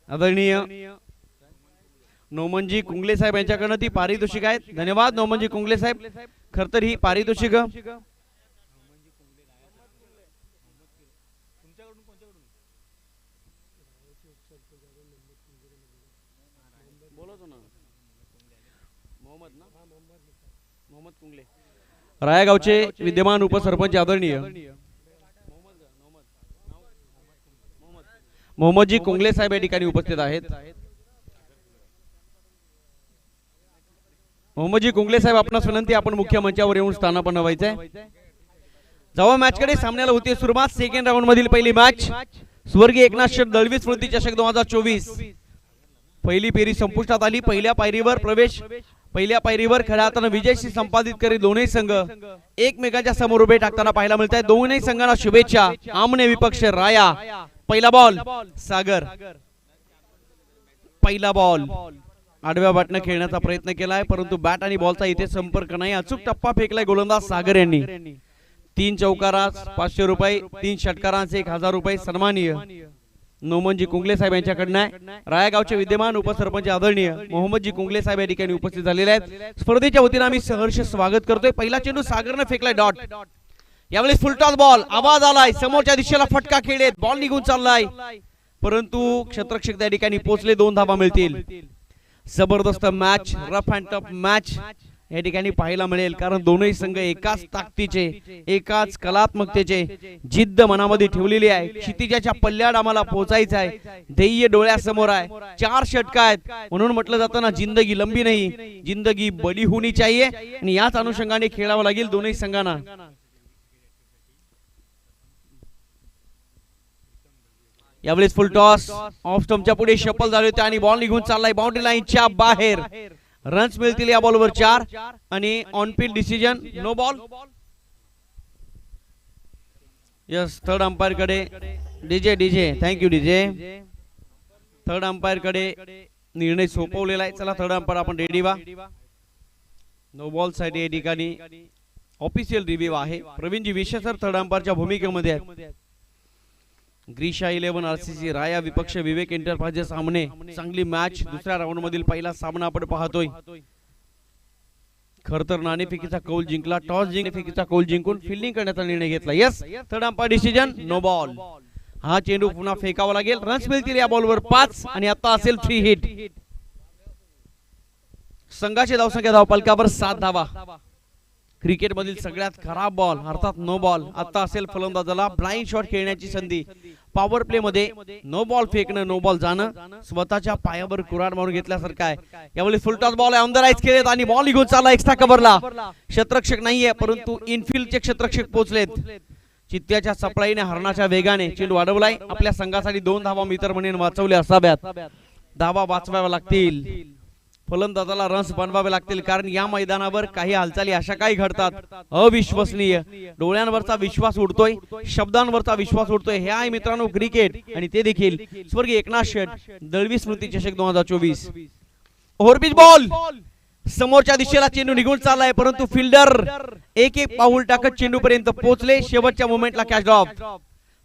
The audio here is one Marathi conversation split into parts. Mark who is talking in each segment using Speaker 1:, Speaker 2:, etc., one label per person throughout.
Speaker 1: आदरणीय नोमनजी कुंगले साहेब यांच्याकडनं ती पारितोषिक आहेत. धन्यवाद नोमनजी कुंगले साहेब. खर तर ही पारितोषिक रायागावचे विद्यमान उपसरपंच आदरणीय मोहम्मदजी कुंगले साहेब या ठिकाणी उपस्थित आहेत. मोहम्मदजी कुंगले साहेब आपणास विनंती, आपण मुख्य मंचावर येऊन स्थानापन्न व्हायचंय. जेव्हा मॅच कडे सामन्याला होती सुरुवात. सेकंड राऊंड मधील पहिली मॅच स्वर्गीय एकनाथ शेठ दळवी स्मृती चषक 2024. पहिली फेरी संपुष्टात आली. पहिल्या पायरीवर खऱ्या अर्थानं विजयशी संपादित करीत दोन्ही संघ एकमेकांच्या समोर उभे टाकताना पाहायला मिळत आहे. दोन्ही संघांना शुभेच्छा. आमने विपक्ष राया. पहिला बॉल सागर. पहिला बॉल आडव्या बॅटने खेळण्याचा प्रयत्न केलाय, परंतु बॅट आणि बॉलचा इथे संपर्क नाही. अचूक टप्पा फेकलाय गोलंदाज सागर यांनी. 3 चौकारास 500 रुपये, 3 षटकारांचे 1000 रुपये सन्माननीय नोमनजी कुंगले साहेब यांच्याकडनं आहे. रायागावचे विद्यमान उपसरपंच आदरणीय मोहम्मदजी कुंगले साहेब या ठिकाणी उपस्थित झालेले आहेत. स्पर्धेच्या वतीने आम्ही सहर्ष स्वागत करतोय. पहिला चेंडू सागरने फेकलाय डॉट. यावेळेस फुलटॉस बॉल. आवाज आलाय. समोरच्या दिशेला फटका खेळलेत. बॉल निघून चाललाय, परंतु क्षेत्ररक्षक त्या ठिकाणी पोहोचले. 2 धावा मिळतील. जबरदस्त match, rough and tough match या ठिकाणी पाहायला मिळेल, कारण दोनही संघ एकाच ताकदीचे, एकाच कलात्मकतेचे जिद्द मनामध्ये ठेवलेली आहे. क्षितिजाच्या पल्ल्याड आम्हाला पोहोचायचं आहे. ध्येय डोळ्यासमोर आहे. 4 षटक आहेत, म्हणून म्हटलं जातं ना, जिंदगी लंबी नाही, जिंदगी बडी होनी चाहिए. आणि याच अनुषंगाने खेळावं लागेल दोनही संघांना. यावेळेस फुल टॉस. ऑफ स्टंपच्या पुढे शफल झाले होते आणि बॉल निघून चाललाय बाउंड्री लाईनच्या बाहेर. रन्स मिळतील या बॉलवर 4 आणि on field decision no ball. Yes, third umpire कडे DJ thank you DJ. Third umpire कडे निर्णय सोपवलेला आहे. चला थर्ड अंपायर आपण रेडी व्हा. नो बॉल साठी या ठिकाणी ऑफिशियल रिव्ह्यू आहे. प्रवीणजी विशेषर थर्ड अंपायरच्या भूमिकेमध्ये आहेत. ग्रीशा 11 आरसीसी राया विपक्ष विवेक एंटरप्राइजेस सामने. चांगली मॅच. दुसऱ्या राऊंड मधील पहिला सामना आपण पाहतोय. खर तर नाणेफेकीचा कौल जिंकला. टॉस जिंकण्याफेकीचा कौल जिंकून फिल्डिंग करण्याचा निर्णय घेतला. Yes, third umpire decision no ball. हा चेंडू पुन्हा फेकावा लागेल. रन्स मिळतील या बॉलवर 5 आणि आता असेल 3 हिट. संघाची धावसंख्या धावफलकावर 7 धावा. क्रिकेट मधील सगळ्यात खराब बॉल अर्थात नो बॉल. आता असेल फलंदाजाला ब्लाइंड शॉट खेळण्याची संधी. पॉवर प्ले मध्ये नो बॉल फेकणं, नो बॉल जाणं स्वतःच्या पायावर कुऱ्हाड मारून घेतल्यासारखं आहे. यावेळी full toss ball on the right केलेत आणि बॉल निघून चालला एक्स्ट्रा कव्हरला. क्षेत्ररक्षक नाहीये, परंतु इनफिल्डचे क्षेत्ररक्षक पोहोचलेत. चित्त्याच्या सप्लाईने हरणाच्या वेगाने चेंडू वाढवलाय. आपल्या संघासाठी 2 धावा मित्र म्हणून वाचवल्या असाव्यात. धावा वाचवाव्या लागतील. फलंदाजाला रन्स बनवावे लागतील, कारण या मैदानावर काही हालचाली अशा काही घडतात अविश्वसनीय. डोळ्यांवरचा विश्वास उडतोय, शब्दांवरचा विश्वास उडतोय. हे आहे मित्रांनो क्रिकेट, आणि ते देखील स्वर्गीय एकनाथ शेठ दळवी स्मृती चषक 2024. Overpitch ball. समोरच्या दिशेला चेंडू निघून चाललाय, परंतु फिल्डर एक पाऊल टाकत चेंडू पर्यंत पोहोचले. शेवटच्या मोमेंटला कॅच ड्रॉप.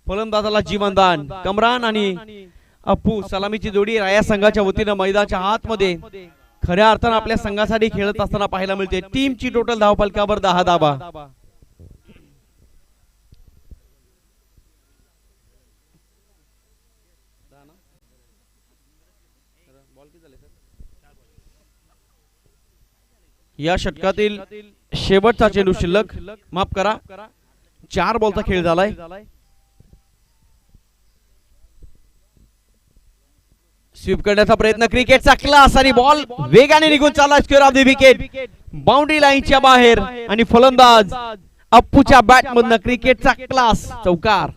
Speaker 1: फलंदाजाला जीवनदान. कमरान आणि अप्पू सलामीची जोडी राया संघाच्या वतीनं मैदानाच्या आतमध्ये खऱ्या अर्थानं आपल्या संघासाठी खेळत असताना पाहायला मिळते. टीमची टोटल धावफलकावर 10 धावा. या षटकातील शेवटचा चेंडू शिल्लक. माफ करा, 4 बॉलचा खेळ झालाय. स्वीप करण्याचा प्रयत्न. क्रिकेटचा क्लास आणि बॉल वेगाने निघून चालला. Square of the wicket. Boundary लाईनच्या बाहेर आणि फलंदाज अप्पूच्या बॅट मधनं क्रिकेटचा क्लास. चौकार.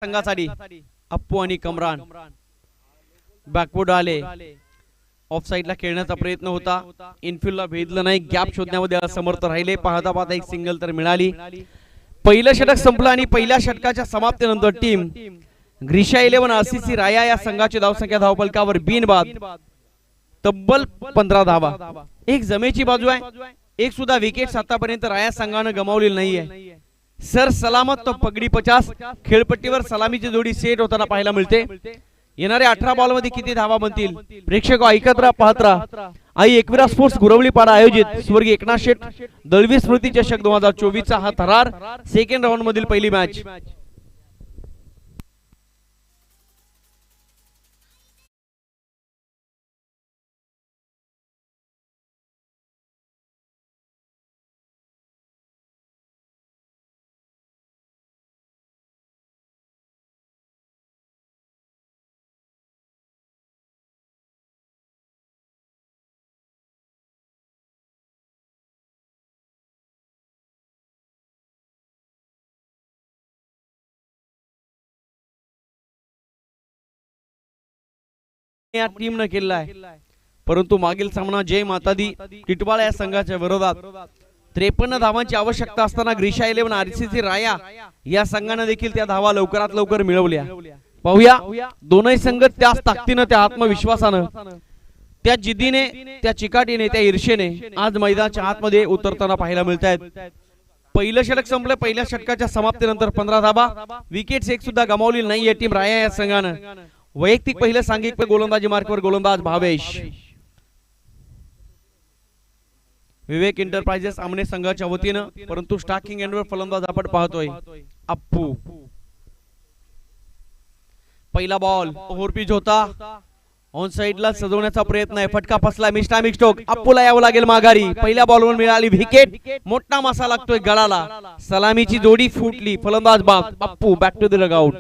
Speaker 1: संघासाठी अप्पू आणि कमरान बॅकवर्ड आले. ऑफ साइडला खेळण्याचा प्रयत्न होता. इनफिल्डला भेदलं नाही. गॅप शोधण्यामध्ये असमर्थ राहिले. पाहता पाहता एक सिंगल तर मिळाली. पहिलं षटक संपलं आणि पहिल्या षटकाच्या समाप्तीनंतर टीम ग्रीशा 11 आरसीसी राया या संघाची धावसंख्या धावफलकावर बिनबाद तब्बल 15 धावा. एक जमेची बाजू आहे, एक सुद्धा विकेट आतापर्यंत राया संघानं गमावलेली नाहीये. सर सलामत तो पगडी 50 खेळपट्टीवर सलामीची जोडी सेट होताना पाहायला मिळते. येणाऱ्या 18 बॉल मध्ये किती धावा बनतील प्रेक्षक ऐकत राहा, पाहत राहा. आई एकविरा स्पोर्ट्स गुरवलीपाडा आयोजित स्वर्गीय एकनाथ शेठ दळवी स्मृती चषक 2024 चा हा थरार सेकंड राऊंड मधील पहिली मॅच. या टीमनं केला आहे, परंतु मागील सामना जय माता दी टिटवाळा या संघाच्या विरोधात 53 धावांची आवश्यकता असताना ग्रीशा 11 आरसीसी राया या संघाने देखील त्या धावा लवकरात लवकर मिळवल्या. पाहूया दोनही संघ त्याच ताकदीने, त्या आत्मविश्वासाने, त्या जिद्दीने, त्या चिकाटीने, त्या ईर्षेने आज मैदानाच्या आतमध्ये उतरताना पाहायला मिळत आहेत. पहिलं षटक संपलं. पहिल्या षटकाच्या समाप्तीनंतर 15 धावा, विकेट्स एक सुद्धा गमावली नाही या टीम राया या संघानं. वैयक्तिक पहिलं सांघिक गोलंदाजी मार्कवर गोलंदाज भावेश. विवेक एंटरप्राइजेस आमने संघाच्या वतीनं, परंतु स्टार्किंग एंडवर फलंदाज आपण पाहतोय अप्पू. पहिला बॉल ओव्हरपिच होता, ऑन साइडला सजवण्याचा प्रयत्न आहे, फटका फसला, मिस्टामिक स्ट्रोक. अप्पूला यावं लागेल माघारी. पहिल्या बॉलवर मिळाली विकेट, मोठा मासा लागतोय गळाला, सलामीची जोडी फुटली, फलंदाज बाद. अप्पू back to the dugout.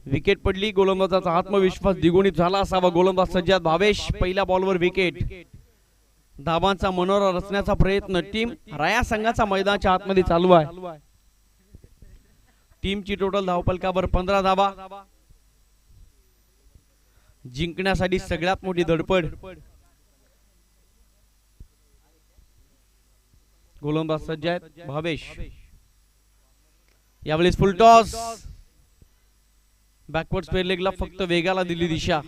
Speaker 1: Wicket पडली. गोलंदाजाचा आत्मविश्वास द्विगुणित झाला असावा. गोलंदाज सज्जाद भावेश. पहिल्या बॉलवर विकेट. धाबांचा मनोरा रचण्याचा प्रयत्न टीम राया संघाचा मैदानाच्या आतमध्ये चालू आहे. टीमची टोटल धावफलकावर 15 धावा. जिंकण्यासाठी सगळ्यात मोठी धडपड. गोलंदाज सज्जाद भावेश. यावेळेस फुल टॉस. बॅकवर्ड स्क्वेअर लेगला फक्त वेगाला दिली दिशा.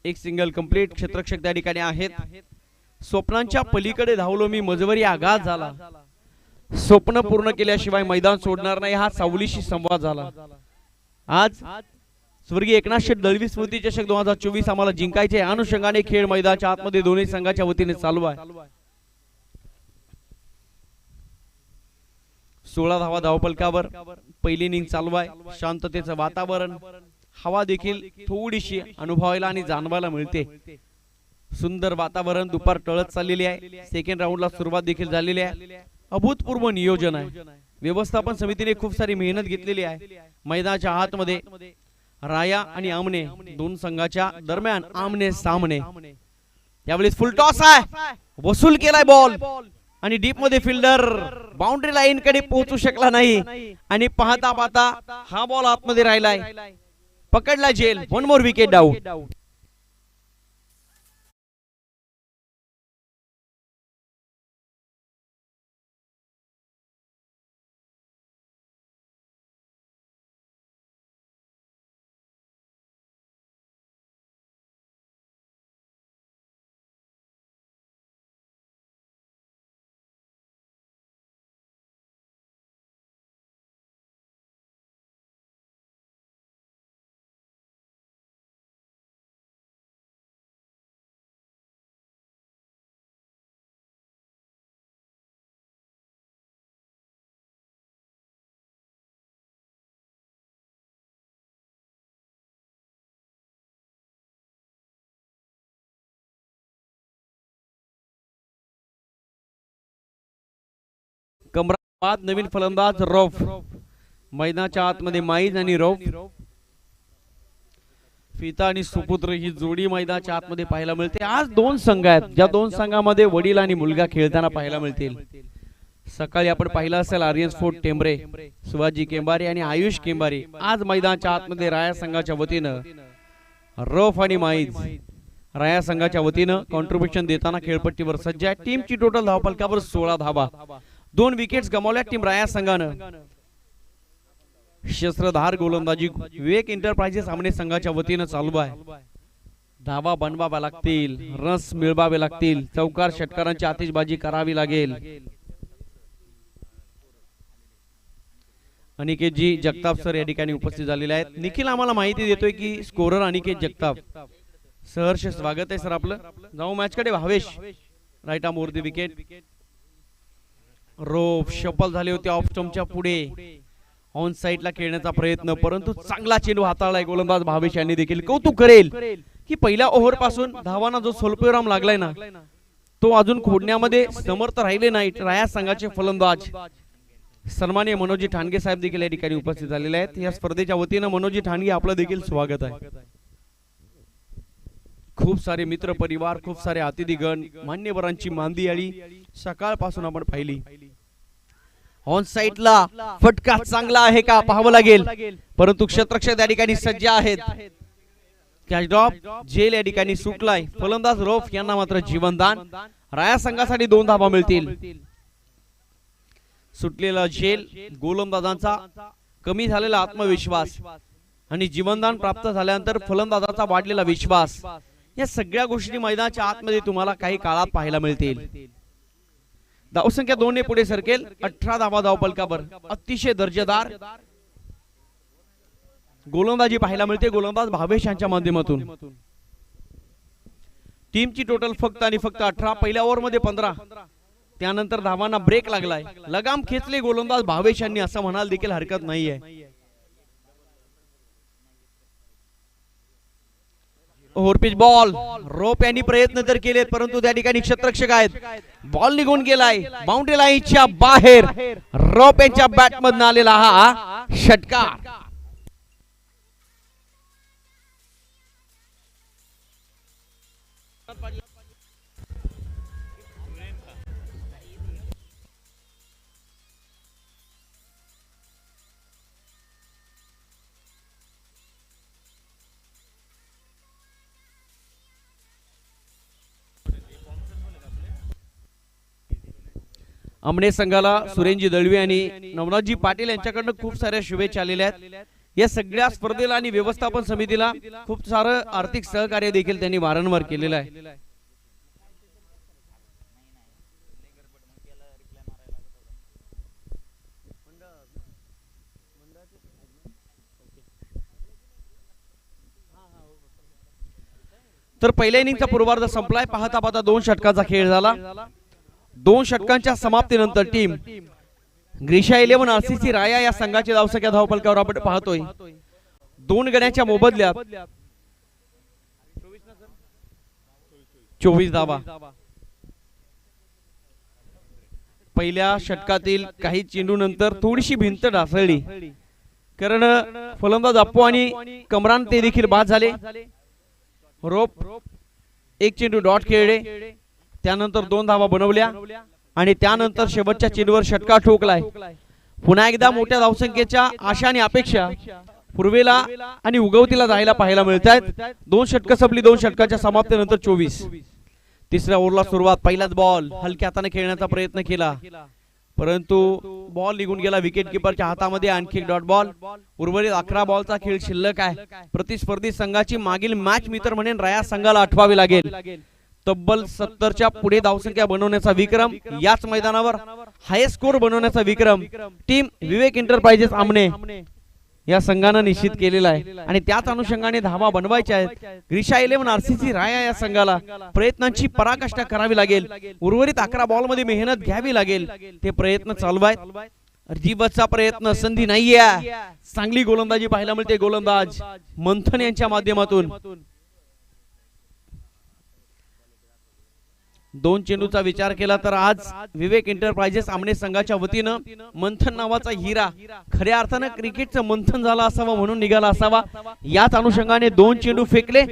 Speaker 1: एक सिंगल कंप्लीट. क्षेत्ररक्षक त्या ठिकाणी आहेत. स्वप्नांच्या पलीकडे धावलो मी, मजवरी आघात झाला, स्वप्न पूर्ण केल्याशिवाय मैदान सोडणार नाही, हा सावलीशी संवाद झाला. आज स्वर्गीय एकनाथ शेठ दळवी स्मृती चषक 2024 आम्हाला जिंकायचे. अनुषंगाने खेळ मैदानाच्या आतमध्ये दोन्ही संघाच्या वतीने चालू आहे. 16 धावा धावफलकावर. पहिली इनिंग चालू आहे. शांततेचं वातावरण, हवा देखील थोडीशी अनुभवायला आणि जाणवायला मिळते. सुंदर वातावरण. दुपार टळत चाललेली आहे. सेकंड राऊंडला सुरुवात देखील झालेली आहे. अभूतपूर्व नियोजन आहे. व्यवस्थापन समितीने खूप सारी मेहनत घेतलेली आहे. मैदानाच्या आतमध्ये राया आणि आमने दोन संघाच्या दरम्यान आमने सामने. यावेळेस फुल टॉस आहे. वसूल केलाय बॉल आणि डीप मध्ये फिल्डर बाउंड्री लाईन कडे पोहोचू शकला नाही आणि पाहता पाहता हा बॉल आतमध्ये राहिलाय. पकडला जेल. 1 more wicket down. बाद नवीन फलंदाज रौफ, मैदानाच्या आतमध्ये माईज आणि रौफ, फिता आणि सुपुत्र ही जोडी मैदानाच्या आतमध्ये पाहायला मिळते. आज दोन संघ आहेत, ज्या दोन संघामध्ये वडील आणि मुलगा खेळताना पाहायला मिळतील. सकाळी आपण पाहिलं असेल आर्यन स्पोर्ट टेंबरे, शिवाजी केंबारे आणि आयुष केंबारे. आज मैदानाच्या आतमध्ये राया संघाच्या वतीनं रफ आणि माईज राया संघाच्या वतीनं कॉन्ट्रीब्युशन देताना खेळपट्टीवर सज्ज आहे. टीमची टोटल धावफलकावर 16 धावा. 2 विकेट्स गमावल्या टीम राया संघानं. शस्त्रधार गोलंदाजी विवेक एंटरप्राइजेस आमने संघाच्या वतीनं चालू आहे. धावा बनवाव्या लागतील, रस मिळवावे लागतील, चौकार षटकारांची आतिषबाजी करावी लागेल. अनिकेतजी जगताप सर या ठिकाणी उपस्थित झालेले आहेत. निखिल आम्हाला माहिती देतोय की स्कोरर अनिकेत जगताप. सहर्ष स्वागत आहे सर आपलं. जाऊ मॅच कडे. Bhavesh right arm over the wicket. Rope shuffle झाले होते ऑफ स्टंपच्या पुढे. ऑन साइडला खेळण्याचा प्रयत्न, परंतु चांगला चेंडू हाताळलाय गोलंदाज भावेश यांनी देखील. कौतुक करेल की पहिल्या ओव्हर पासून धावांना जो स्वल्पविराम लागलाय ना, तो अजून खोडण्यामध्ये समर्थ राहिले नाहीत राया संघाचे फलंदाज. सन्माननीय मनोजी ठाणगे साहेब देखील या ठिकाणी उपस्थित झालेले आहेत. या स्पर्धेच्या वतीनं मनोजी ठाणगे आपलं देखील स्वागत आहे. खूप सारे मित्र परिवार, खूप सारे अतिथीगण, मान्यवरांची मांदियाळी सकाळपासून आपण पाहिली. ऑन साइडला फटका चांगला आहे का पाहावं लागेल, परंतु क्षेत्ररक्षक या ठिकाणी सज्ज आहेत. कॅच ड्रॉप जेल या ठिकाणी सुटलाय. फलंदाज रौफ यांना मात्र जीवनदान. राया संघासाठी 2 धावा मिळतील. सुटलेला झेल, गोलंदाजांचा कमी झालेला आत्मविश्वास आणि जीवनदान प्राप्त झाल्यानंतर फलंदाजाचा वाढलेला विश्वास, या सगळ्या गोष्टी मैदानाच्या आतमध्ये तुम्हाला काही काळात पाहायला मिळतील. धावसंख्या 2 ने पुढे सरकेल. 18 धावा धावफलकावर. अतिशय दर्जेदार गोलंदाजी पाहायला मिळते गोलंदाज भावेश यांच्या माध्यमातून. टीमची टोटल फक्त आणि फक्त 18. पहिल्या ओव्हर मध्ये 15. त्यानंतर धावांना ब्रेक लागलाय. लगाम खेचले गोलंदाज भावेश यांनी असं म्हणाल देखील हरकत नाहीये. Overpitch ball. रोप यांनी प्रयत्न तर केलेत, परंतु त्या ठिकाणी क्षेत्ररक्षक आहेत. बॉल निघून गेलाय बाउंड्री लाईनच्या बाहेर. रोप यांच्या बॅट मधून आलेला हा षटकार. आमने संघाला सुरेंजी दळवी आणि नवनाथजी पाटील यांच्याकडून खूप साऱ्या शुभेच्छा आलेल्या आहेत. या सगळ्या स्पर्धेला आणि व्यवस्थापन समितीला खूप सारं आर्थिक सहकार्य देखील त्यांनी वारंवार केलेलं आहे. तर पहिल्या इनिंगचा पूर्वार्ध संपलाय. पाहता पाहता 2 षटकांचा खेळ झाला. 2 षटकांच्या समाप्तीनंतर टीम ग्रीशा 11 आरसीसी राया या संघाची धावसंख्या धावफलकावर आपण पाहतोय 2 गड्यांच्या मोबदल्यात 24 धावा. पहिल्या षटकातील काही चेंडू नंतर थोडीशी भिंत ढासळली, कारण फलंदाज अप्पू आणि कमरान ते देखील बाद झाले. रोप 1 चेंडू डॉट खेळले, त्यानंतर 2 धावा बनवल्या आणि त्यानंतर शेवटच्या चेंडूवर षटकार ठोकलाय. पुन्हा एकदा मोठ्या धावसंख्येच्या आशा आणि अपेक्षा पूर्वेला आणि उगवतीला जायला पाहायला मिळतात. 2 षटकं संपली. 2 षटकाच्या समाप्तीनंतर 24. तिसऱ्या ओव्हरला सुरुवात. पहिलाच बॉल हलक्या हाताने खेळण्याचा प्रयत्न केला, परंतु बॉल निघून गेला विकेट किपरच्या हातामध्ये. आणखी एक डॉट बॉल. उर्वरित 11 बॉलचा खेळ शिल्लक आहे. प्रतिस्पर्धी संघाची मागील मॅच मी तर म्हणेन राया संघाला आठवावी लागेल. तब्बल 70च्या पुढे धावसंख्या बनवण्याचा विक्रम, याच मैदानावर हायेस्ट स्कोर बनवण्याचा विक्रम टीम विवेक एंटरप्राइजेस आमने या संघानं निश्चित केलेला आहे आणि त्याच अनुषंगाने धावा बनवायच्या आहेत. ग्रीशा 11 आरसीसी राया या संघाला प्रयत्नांची पराकाष्ठा करावी लागेल. उर्वरित 11 बॉल मध्ये मेहनत घ्यावी लागेल. ते प्रयत्न चालू आहेत. जीवचा प्रयत्न, संधी नाहीये. चांगली गोलंदाजी पाहायला मिळते गोलंदाज मंथन यांच्या माध्यमातून. दोन चेंडूचा विचार केला तर आज विवेक एंटरप्राइजेस आमने संघाच्या वतीनं मंथन नावाचा हिरा खऱ्या अर्थानं क्रिकेटचं मंथन झालं असावं म्हणून निघाला असावा. याच अनुषंगाने दोन चेंडू फेकले,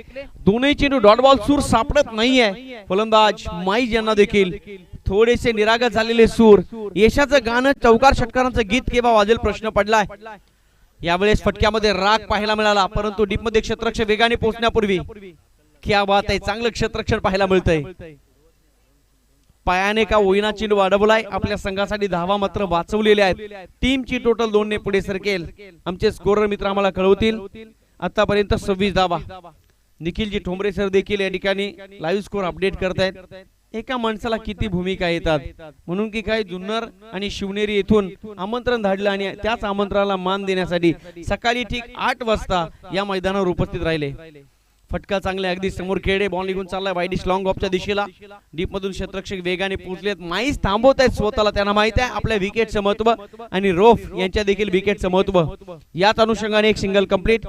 Speaker 1: दोन्ही चेंडू डॉट बॉल सूर सापडत नाहीये. फलंदाज माईज यांना देखील थोडेसे निरागस झालेले सूर. यशाचं गाणं चौकार षटकारांचं गीत केव्हा वाजेल प्रश्न पडलाय. यावेळेस फटक्यामध्ये राग पाहायला मिळाला, परंतु डीप मध्ये क्षेत्ररक्षक वेगाने पोहोचण्यापूर्वी क्या बात आहे, चांगलं क्षेत्ररक्षण पाहायला मिळतंय. पायाने का होईना चेंडू अडवलाय, आपल्या संघासाठी धावा मात्र वाचवलेल्या आहेत. टीमची टोटल 2 ने पुढे सरकेल. आमचे स्कोरर मित्र आम्हाला कळवतील. आतापर्यंत 26 धावा. निखिलजी ठोंबरे सर देखील या ठिकाणी लाईव्ह स्कोर अपडेट करतायत. एका माणसाला किती भूमिका येतात म्हणून की काय जुन्नर आणि शिवनेरी येथून आमंत्रण धाडलं आणि त्याच आमंत्रणाला मान देण्यासाठी सकाळी ठीक 8 वाजता या मैदानावर उपस्थित राहिले. फटका चांगला अगदी समोर खेळे, बॉल निघून चाललाय वाईडिश लॉंग ऑफच्या दिशेला. डीप मधून क्षेत्ररक्षक वेगाने पोहोचलेत. माईस थांबवत आहेत स्वतःला, त्यांना माहित आहे आपल्या विकेटचं महत्व आणि रोफ यांच्या देखील विकेटचं महत्व. याच अनुषंगाने एक सिंगल कंप्लीट.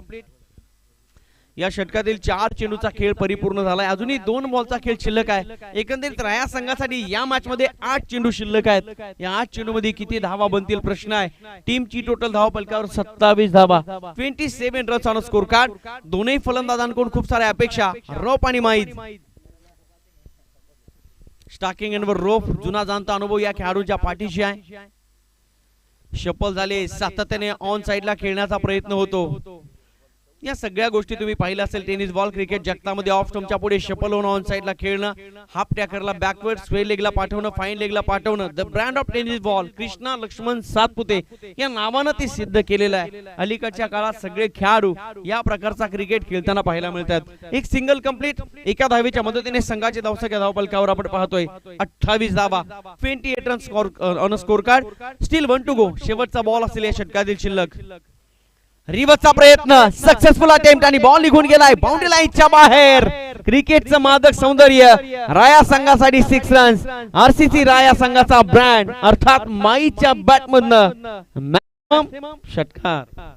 Speaker 1: या षटकातील 4 चेंडूचा खेळ परिपूर्ण झालाय. अजूनही 2 बॉलचा खेळ शिल्लक आहे. एकंदरीत राया संघासाठी या मॅच मध्ये 8 चेंडू शिल्लक आहेत. या 8 चेंडू मध्ये किती धावा बनतील प्रश्न आहे. टीमची टोटल धावा फलकावर 27 धावा, 27 रन्स ऑन स्कोर कार्ड. दोन्ही फलंदाजांकडून खूप साऱ्या अपेक्षा. रोफ आणि माईज. स्टार्किंग एंडवर रोफ, जुना जाणता अनुभव या खेळाडूच्या पाठीशी आहे. शफल झाले, सातत्याने ऑन साइडला खेळण्याचा प्रयत्न होतो. या सगळ्या गोष्टी तुम्ही पाहिल्या असेल. टेनिस बॉल क्रिकेट जगतामध्ये ऑफ स्टंपच्या पुढे शफल होणं, ऑन साइडला खेळणं, हाफ टॅकरला बॅकवर्ड स्क्वेअर लेगला पाठवणं, फाईन लेगला पाठवणं. The brand of tennis ball Krishna Laxman Satpute या नावानं ती सिद्ध केलेलं आहे. अलीकडच्या काळात सगळे खेळाडू या प्रकारचा क्रिकेट खेळताना पाहायला मिळतात. एक सिंगल कंप्लीट. एका धावेच्या मदतीने संघाचे धावसंख्या धावफलकावर आपण पाहतोय 28 धावा, 28 run score on score card. Still 1 to go. शेवटचा बॉल असेल या षटकातील शिल्लक. रिव्हर्सचा प्रयत्न सक्सेसफुल अटेम्प्ट आणि बॉल निघून गेलाय बाउंड्री लाईनच्या बाहेर. क्रिकेटचं मादक सौंदर्य. राया संघासाठी 6 रन्स. आरसीसी राया संघाचा ब्रँड अर्थात माईच्या बॅटमधनं मॅक्सिमम षटकार.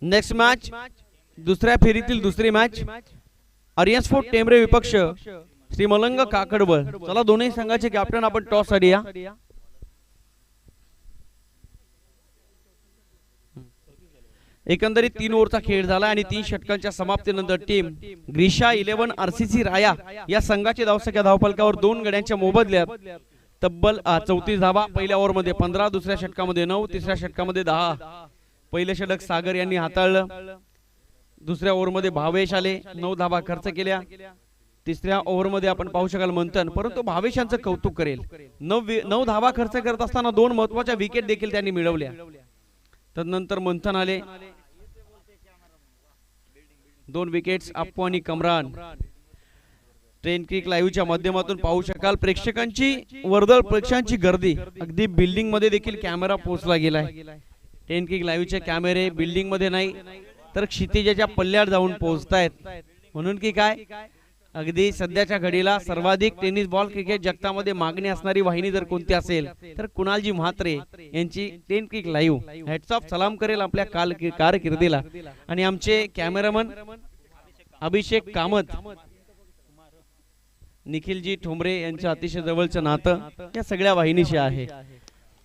Speaker 1: नेक्स्ट मॅच, दुसऱ्या फेरीतील दुसरी मॅच. आर्यन स्पोर्ट टेंबरे विपक्ष श्री मलंग काकडबळ. चला दोन्ही संघाचे कॅप्टन आपण टॉस साठी या. एकंदरीत 3 ओव्हरचा खेळ झाला आणि 3 षटकांच्या समाप्तीनंतर टीम ग्रीशा 11 आरसीसी राया या संघाचे धावसंख्या धावफलकावर 2 गड्यांच्या मोबदल्यात तब्बल 34 धावा. पहिल्या ओव्हरमध्ये 15, दुसऱ्या षटकामध्ये 9, तिसऱ्या षटकामध्ये 10. पहिले षटक सागर यांनी हाताळलं. दुसऱ्या ओव्हरमध्ये भावेश आले, 9 धावा खर्च केल्या. तिसऱ्या ओव्हरमध्ये आपण पाहू शकाल मंथन, परंतु भावेश यांचं कौतुक करेल. 9 धावा खर्च करत असताना 2 महत्वाच्या विकेट देखील त्यांनी मिळवल्या. तदनंतर मंथन आले, 2 विकेट्स अप्पू आणि कमरान. ट्रेन क्रिक लाईव्हच्या माध्यमातून पाहू शकाल प्रेक्षकांची वर्दळ, प्रेक्षकांची गर्दी. अगदी बिल्डिंग मध्ये देखील कॅमेरा पोहोचला गेलाय. ट्रेन क्रिक लाईव्हचे कॅमेरे बिल्डिंग मध्ये नाही तर क्षितिजाच्या पल्ल्यावर जाऊन पोहोचतायत. म्हणून की काय, अगदी सध्याच्या घडीला सर्वाधिक टेनिस बॉल क्रिकेट जगतामध्ये मागणी असणारी वाहिनी जर कोणती असेल तर कुणालजी म्हात्रे यांची ट्रेन क्रिक लाईव्ह. हॅट्स ऑफ, सलाम करेल आपल्या कारकिर्दीला. आणि आमचे कॅमेरामन अभिषेक कामत, निखिलजी ठोंबरे यांचं अतिशय जवळचं नातं या सगळ्या वाहिनीशी आहे.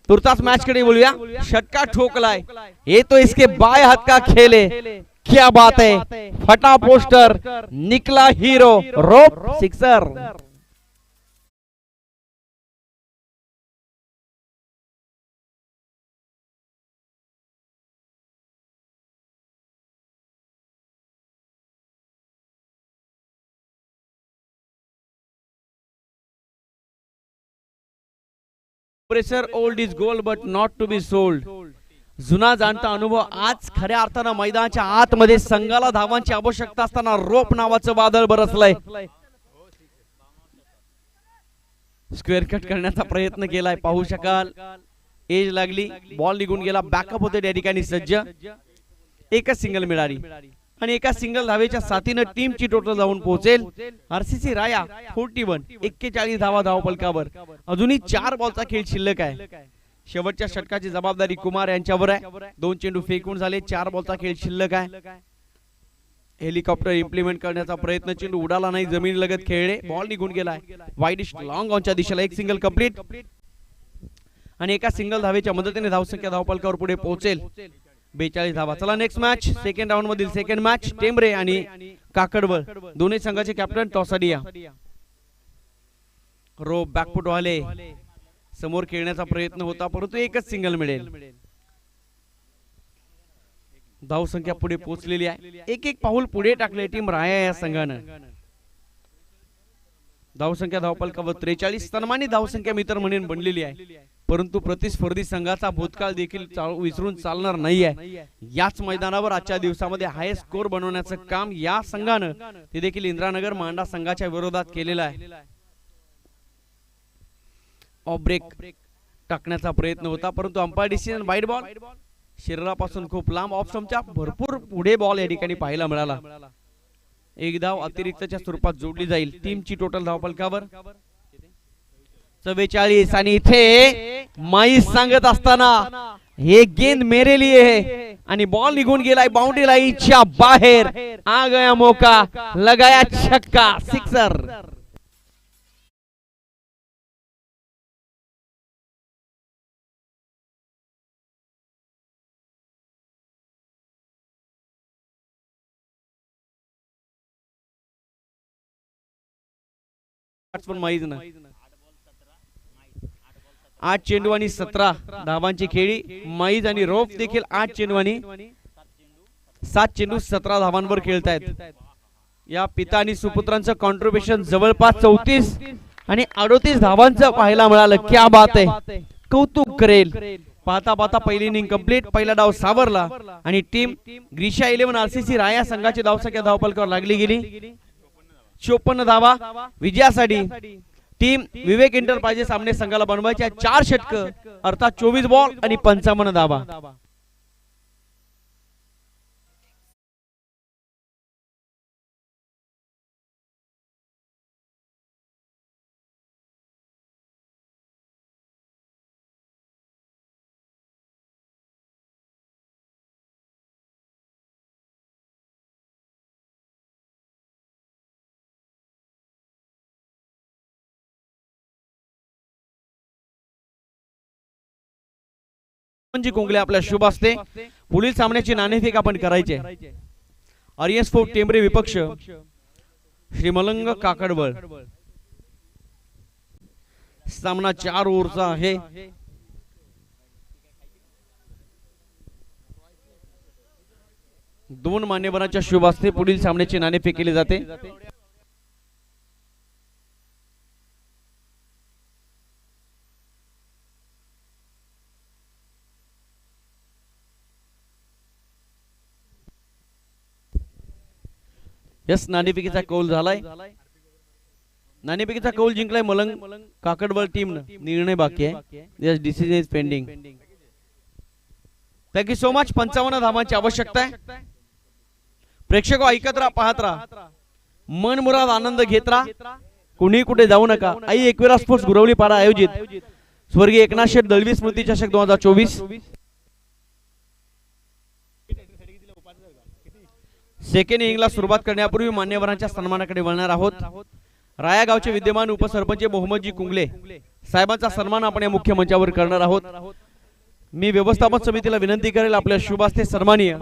Speaker 1: तुर्तास मॅच कडे बोलूया. षटका ठोकलाय, ये तो इसके बाएं हाथ का खेल है. क्या बात है, फटा पोस्टर, निकला hero, rope sixer. Pressure old is gold but not to be sold. जुना जाणता अनुभव आज खऱ्या अर्थानं मैदानाच्या आतमध्ये संघाला धावांची आवश्यकता असताना रोप नावाचं वादळ बरसलंय. स्क्वेअर कट करण्याचा प्रयत्न केलाय, पाहू शकाल एज लागली, बॉल निघून गेला. बॅकअप होते त्या ठिकाणी सज्ज. एकच सिंगल मिळाली आणि एका सिंगल धावेच्या साथीनं टीमची टोटल जाऊन पोहोचेल आरसीसी राया 41. 41 धावा धावफलकावर. अजूनही 4 बॉलचा खेळ शिल्लक आहे. शेवटच्या षटकाची जबाबदारी कुमार यांच्यावर आहे. 2 चेंडू फेकून झाले, 4 बॉलचा खेळ शिल्लक आहे. हेलिकॉप्टर इम्प्लिमेंट करण्याचा प्रयत्न, चेंडू उडाला नाही, जमीन लगत खेळले, बॉल निघून गेलाय वाईडिश लॉंग ऑनच्या दिशेला. एक सिंगल कंप्लीट आणि एका सिंगल धावेच्या मदतीने धावसंख्या धावफलकावर पुढे पोहोचेल 42 धावा. चला नेक्स्ट मॅच, सेकंड राऊंड मधील सेकंड मॅच. टेंबरे आणि काकडवळ दोन्ही संघाचे कॅप्टन टॉसाडिया. रो बॅकफुट वाले समोर खेळण्याचा प्रयत्न होता, परंतु एकच सिंगल मिळेल. धावसंख्या पुढे पोहोचलेली आहे. एक पाऊल पुढे टाकले टीम राया या संघानं. धावसंख्या धावफलकावर 43. सन्मानित धावसंख्या मित्र म्हणून बनलेली आहे, परंतु प्रतिस्पर्धी संघाचा भूतकाळ देखील विसरून चालणार नाहीये. याच मैदानावर आजच्या दिवसामध्ये हायेस्ट स्कोर बनवण्याचं काम या संघानं ते देखील इंद्रानगर मांडा संघाच्या विरोधात केलेलं आहे. ऑफ ब्रेक टाकण्याचा प्रयत्न होता, परंतु अंपायर डिसिजन वाईड बॉल. शरीरापासून खूप लांब, ऑफ स्टंपच्या भरपूर पुढे बॉल या ठिकाणी पाहायला मिळाला. एक धाव अतिरिक्तच्या स्वरूपात जोडली जाईल टीमची टोटल धावफलकावर 44. आणि इथे माई सांगत असताना हे गेंद मेरे लिए है आणि बॉल निघून गेलाय बाउंड्री लाईनच्या बाहेर. आ गया मौका, लगाया छक्का, सिक्सर. पण माहीत ना 8 चेंडू आणि 17 धावांची खेळी. माईज आणि रोफ देखील 8 चेंडू आणि 7 चेंडू 17 धावांवर खेळतायत. या पिता आणि सुपुत्रांचं कॉन्ट्रीब्युशन जवळपास 34 आणि 38 धावांचं पाहायला मिळालं. क्या बात आहे, कौतुक करेल. पाहता पाहता पहिली इनिंग कंप्लीट, पहिला डाव सावरला आणि टीम ग्रीशा 11 आरसीसी राया संघाची धावसंख्या धावफलकावर लागली गेली 54 धावा विजयासाठी. टीम विवेक एंटरप्राइजेस सामने संघाला बनवायच्या 4 षटक अर्थात 24 बॉल आणि 55 धावा. कुंगले आपल्या शुभ असते. पुढील सामन्याची नाणेफेक आपण करायचे. आर्यस फोर्ट टेंबरे विपक्ष श्री मलंग काकडवळ. सामना 4 ओव्हरचा आहे. दोन मान्यवरांच्या शुभ असते. पुढील सामन्याची नाणेफेक केली जाते. यस, नाणेफेकीचा कौल झालाय. नाणेफेकीचा कौल जिंकलाय मलंग काकडवळ टीमनं. निर्णय बाकी आहे. Yes, decision is pending. Thank you so much. 55 धावांची आवश्यकता आहे. प्रेक्षक ऐकत राहा, पाहत राहा, मनमुराद आनंद घेत राहा, कुणी कुठे जाऊ नका. आई एकविरा स्पोर्ट्स गुरवली पाडा आयोजित स्वर्गीय एकनाथ शेठ दळवी स्मृती चषक 2024 सेकंड इनिंगला सुरुवात करण्यापूर्वी मान्यवरांच्या सन्मानाकडे वळणार आहोत. राया गावचे विद्यमान उपसरपंच मोहम्मदजी कुंगले साहेबांचा सन्मान आपण या मुख्य मंचावर करणार आहोत. मी व्यवस्थापन समितीला विनंती करेल आपल्या शुभ हस्ते सन्माननीय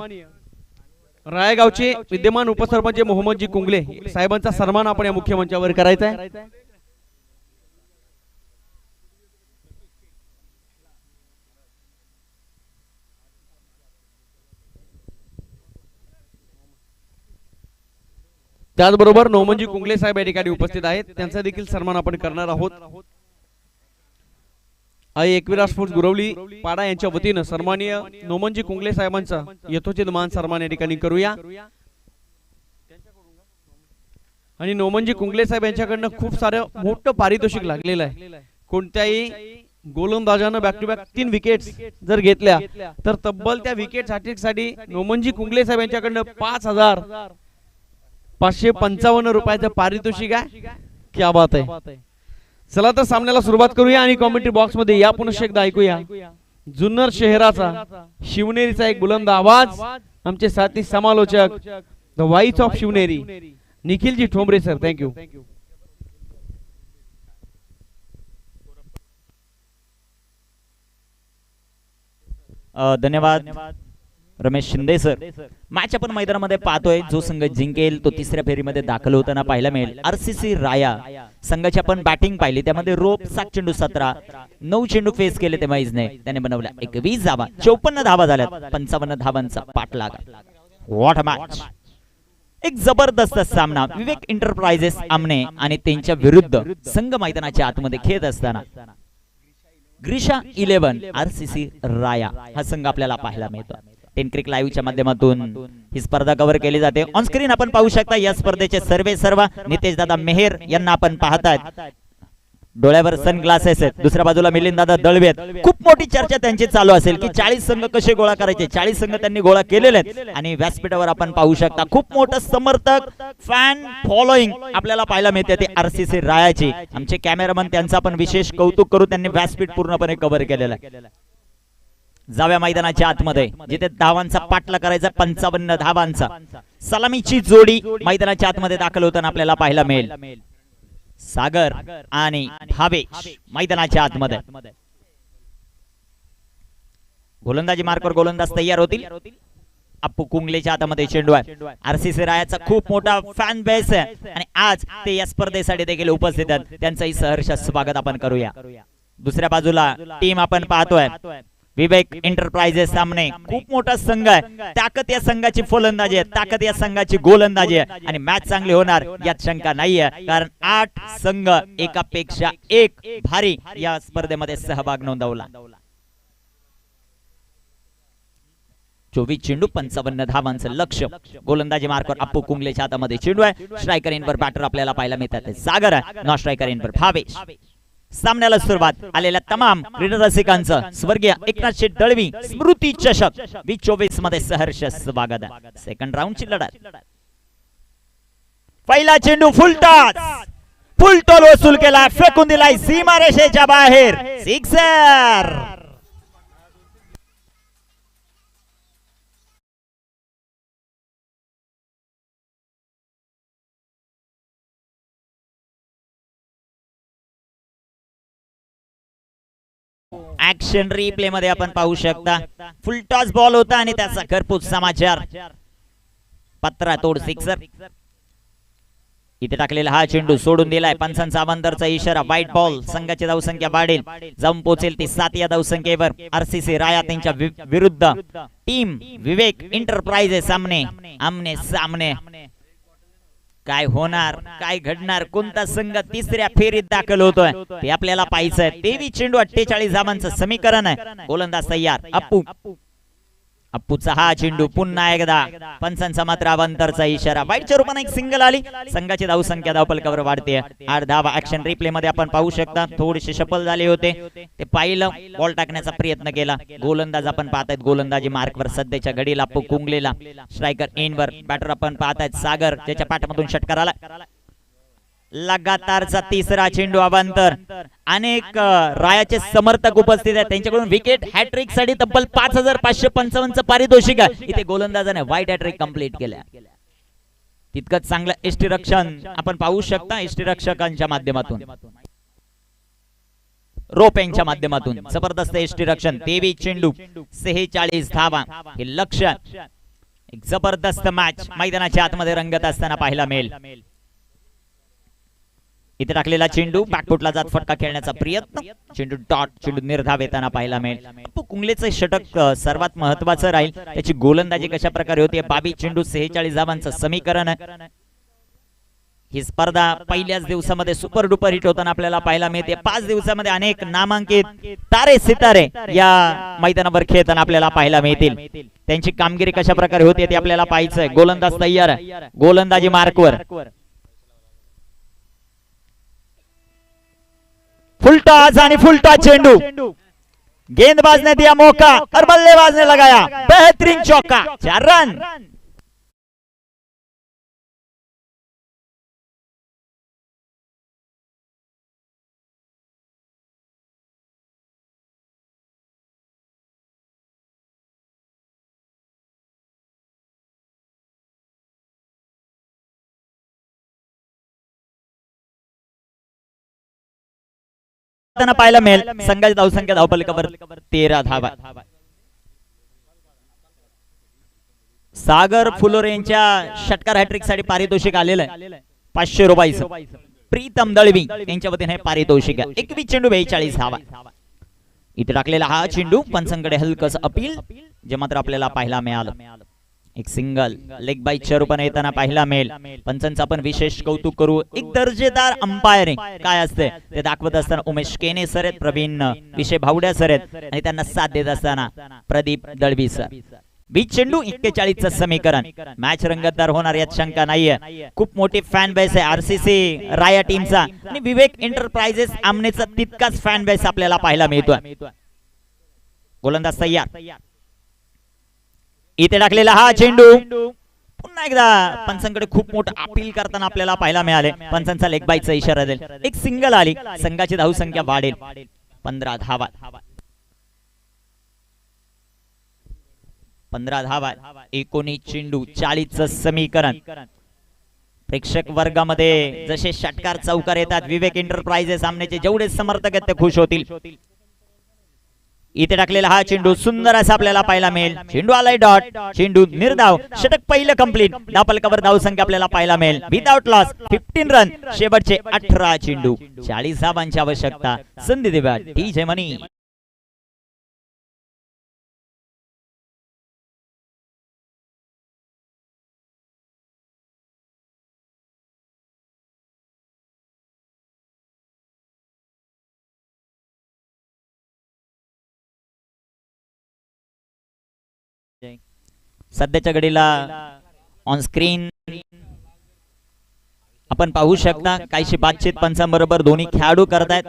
Speaker 1: राया गावचे विद्यमान उपसरपंच मोहम्मदजी कुंगले साहेबांचा सन्मान आपण या मुख्य मंचावर करायचा आहे. त्याचबरोबर नोमनजी कुंगले साहेब या ठिकाणी उपस्थित आहेत. त्यांचा देखील सन्मान आपण करणार आहोत. एकविरा स्पोर्ट्स गुरवली पाडा यांच्या वतीनं सन्माननीय नोमनजी कुंगले साहेबांचा यथोचित मान सन्मान या ठिकाणी करूया। आणि नोमनजी कुंगले साहेब यांच्याकडनं खूप सारं मोठं पारितोषिक लागलेलं आहे। कोणत्याही गोलंदाजानं बॅक टू बॅक 3 विकेट्स जर घेतल्या तर तब्बल त्या विकेट साठी नोमनजी कुंगले साहेब यांच्याकडनं 5,555 रुपयाचं पारितोषिक आहे। क्या बात आहे। चला तर सामन्याला सुरुवात करूया आणि कॉमेंट्री बॉक्स मध्ये या पुन्हा एकदा ऐकूया जुन्नर शहराचा शिवनेरीचा एक बुलंद आवाज, आमचे साथी समालोचक the voice of Shivneri Nikhilji Thombare sir, thank you.
Speaker 2: धन्यवाद रमेश शिंदे सर। मॅच आपण मैदानामध्ये पाहतोय, जो संघ जिंकेल तो तिसऱ्या फेरीमध्ये दाखल होताना पाहायला मिळेल। आरसीसी राया संघाची आपण बॅटिंग पाहिली, त्यामध्ये रोप 7 चेंडू 17, 9 चेंडू फेस केले ते माईजने, त्याने बनवल्या 21 धावा, 54 धावा झाल्यात, 55 धावांचा पाठलाग। व्हॉट अ मॅच, एक जबरदस्त सामना। विवेक एंटरप्राइजेस आमने आणि त्यांच्या विरुद्ध संघ मैदानाच्या आतमध्ये खेळत असताना ग्रीशा 11 आरसीसी राया हा संघ आपल्याला पाहायला मिळतो। 10 क्रिक लाईव्हच्या माध्यमातून ही स्पर्धा कव्हर केली जाते। ऑन स्क्रीन आपण पाहू शकता या स्पर्धेचे सर्व नितेश दादा मेहर यांना आपण पाहतायत, डोळ्यावर सनग्लासेस आहेत। दुसऱ्या बाजूला मिलिंद दादा दळवे आहेत। खूप मोठी चर्चा त्यांची चालू असेल की 40 संघ कसे गोळा करायचे। 40 संघ त्यांनी गोळा केलेले आहेत आणि व्यासपीठावर आपण पाहू शकता खूप मोठं समर्थक फॅन फॉलोइंग आपल्याला पाहायला मिळते ते आरसीसी रायाची। आमचे कॅमेरामन त्यांचं आपण विशेष कौतुक करू, त्यांनी व्यासपीठ पूर्णपणे कव्हर केलेलं आहे। जाव्या मैदानाच्या आतमध्ये जिथे धावांचा पाठला करायचा 55 धावांचा सलामीची जोडी मैदानाच्या आतमध्ये दाखल होताना आपल्याला पाहायला मिळेल। सागर आणि भावेश मैदानाच्या आतमध्ये गोलंदाजी मार्कवर गोलंदाज तयार होतील। अप्पू कुंगलेच्या हातामध्ये चेंडू आहे। आरसीसी रायाचा खूप मोठा फॅन बेस आहे आणि आज ते या स्पर्धेसाठी देखील उपस्थित आहेत, त्यांचंही सहर्ष स्वागत आपण करूया। दुसऱ्या बाजूला टीम आपण पाहतोय विवेक एंटरप्राइजेस सामने खूप मोठा संघ आहे। ताकद या संघाची फलंदाजी आहे, ताकद या संघाची गोलंदाजी आहे आणि मॅच चांगली होणार यात शंका नाहीये, कारण 8 संघ एकापेक्षा एक भारी या स्पर्धेमध्ये सहभाग नोंदवला। 24 चेंडू 55 धावांचं लक्ष्य। गोलंदाजी मार्कवर अप्पू कुंगलेच्या हातामध्ये चेंडू आहे। स्ट्रायकर इनवर बॅटर आपल्याला पाहायला मिळतात सागर आहे, नॉन स्ट्रायकर इनवर भावेश। सामन्याला सुरुवात आलेल्या तमाम क्रीडा रसिकांचं स्वर्गीय एकनाथ शेठ दळवी स्मृती चषक 2024 मध्ये सहर्ष स्वागत आहे। सेकंड राऊंडची लढत, पहिला चेंडू फुल टॉस वसूल केला, फेकून दिलाय सीमारेषेच्या बाहेर, सिक्सर। ऍक्शन रिप्ले मध्ये आपण पाहू शकता फुल टॉस बॉल होता आणि त्याचा घरपोच समाचार, पत्रा तोड सिक्सर। इथे टाकलेला हा चेंडू सोडून दिलाय, पंचांचा अवांतरचा इशारा, व्हाईट बॉल। संघाची धावसंख्या वाढेल, जाऊन पोहोचेल ती 7 या धावसंख्येवर। आरसीसी राया त्यांच्या विरुद्ध टीम विवेक एंटरप्राइजेस सामने आमने सामने। काय होणार, काय घडणार, कोणता संघ तिसऱ्या फेरीत दाखल होतोय ते आपल्याला पाहायचंय। 23 चेंडू 48 धावांचं समीकरण आहे। गोलंदाज तयार अप्पूचा हा चेंडू पुन्हा एकदा पंचांचा मात्र अवांतरचा इशारा, वाईटच्या रूपाने एक सिंगल आली। संघाची धावसंख्या धावफलकावर वाढते, 8 धावा। ऍक्शन रिप्ले मध्ये आपण पाहू शकता थोडेसे शफल झाले होते, ते पाहिलं, बॉल टाकण्याचा प्रयत्न केला। गोलंदाज आपण पाहतायत गोलंदाजी मार्कवर सध्याच्या घडीला अप्पू कुंगलेला, स्ट्रायकर इनवर बॅटर आपण पाहतायत सागर, ज्याच्या पाठीमधून षटकार आला। लगातारचा तिसरा चेंडू अवांतर। अनेक रायाचे समर्थक उपस्थित आहेत, त्यांच्याकडून विकेट हॅट्रिक साठी तब्बल 5555 चं पारितोषिक आहे। इथे गोलंदाजाने व्हाईट हॅट्रिक कंप्लीट केल्या, तितकंच चांगलं एसटी रक्षण आपण पाहू शकता। एसटी रक्षकांच्या माध्यमातून, रोप यांच्या माध्यमातून जबरदस्त एसटी रक्षण। 23 चेंडू 46 धावा, हे लक्ष्य। एक जबरदस्त मॅच मैदानाच्या आतमध्ये रंगत असताना पाहायला मिळेल। इथे टाकलेला चेंडू बॅकफुटला जात फटका खेळण्याचा प्रयत्न, चेंडू डॉट, चेंडू निर्धाव येताना पाहायला मिळेल। अप्पू कुंगलेचं षटक सर्वात महत्वाचं राहील, त्याची गोलंदाजी कशा प्रकारे होती। 22 चेंडू 46 धावांचं समीकरण आहे। ही स्पर्धा पहिल्याच दिवसामध्ये सुपर डुपर हिट होताना आपल्याला पाहायला मिळते. 5 दिवसामध्ये अनेक नामांकित तारे सितारे या मैदानावर खेळताना आपल्याला पाहायला मिळतील. त्यांची कामगिरी कशा प्रकारे होते ते आपल्याला पाहायचंय. गोलंदाज तयार, गोलंदाजी मार्कवर. फुलटॉस आणि फुलटॉस चेंडू. गेंदबाज ने दिया मौका और बल्लेबाज ने लगाया बेहतरीन चौका. 4 रन. पाहायला मिळेल. संघाची धावसंख्या धावफलकावर 13 धावा. सागर फुलोरे यांच्या षटकार हॅट्रिक साठी पारितोषिक आलेलं आहे 500 रुपयाचं. प्रीतम दळवी यांच्या वतीने पारितोषिक 21 चेंडू 42 धावा. इथे टाकलेला हा चेंडू पंचांकडे हलकस अपील जे मात्र आपल्याला पाहायला मिळालं. एक सिंगल लेग बाईटच्या रूपाने येताना पाहायला मिळेल. पंचांचं आपण विशेष कौतुक करू. एक दर्जेदार अंपायरिंग काय असते ते दाखवत असताना उमेश केने सर आहेत, प्रवीण विषय भावड्या सर आहेत आणि त्यांना साथ देत असताना प्रदीप दळवी सर. 20 चेंडू 41चं समीकरण. मॅच रंगतदार होणार यात शंका नाहीये. खूप मोठी फॅन बेस आहे आरसीसी राया टीमचा आणि विवेक एंटरप्राइजेस आमनेचा तितकाच फॅन बेस आपल्याला पाहायला मिळतोय. गोलंदाज तयार. इथे टाकलेला हा चेंडू पुन्हा एकदा पंचांकडे खूप मोठं अपील करताना आपल्याला पाहायला मिळाले. पंचांचा लेग बाईचा इशारा देईल. एक सिंगल आली. संघाची धावसंख्या वाढेल 15 धावा. 15 धावा 19 चेंडू 40चं समीकरण. प्रेक्षक वर्गामध्ये जसे षटकार चौकार येतात विवेक एंटरप्राइजेस सामन्याचे जेवढे समर्थक आहेत ते खुश होतील. इथे टाकलेला हा चेंडू सुंदर असा आपल्याला पाहायला मिळेल. चेंडू आलाय डॉट. चेंडू निर्धाव. षटक पहिलं कंप्लीट. धावफलकावर धावसंख्या आपल्याला पाहायला मिळेल विदाउट लॉस 15 रन. शेवटचे 18 चेंडू 40 धावांची आवश्यकता. संधी देवा डीजे मनी. सध्याच्या घडीला ऑन स्क्रीन आपण पाहू शकता काहीशी बातचीत पंचांबरोबर दोन्ही खेळाडू करतायत.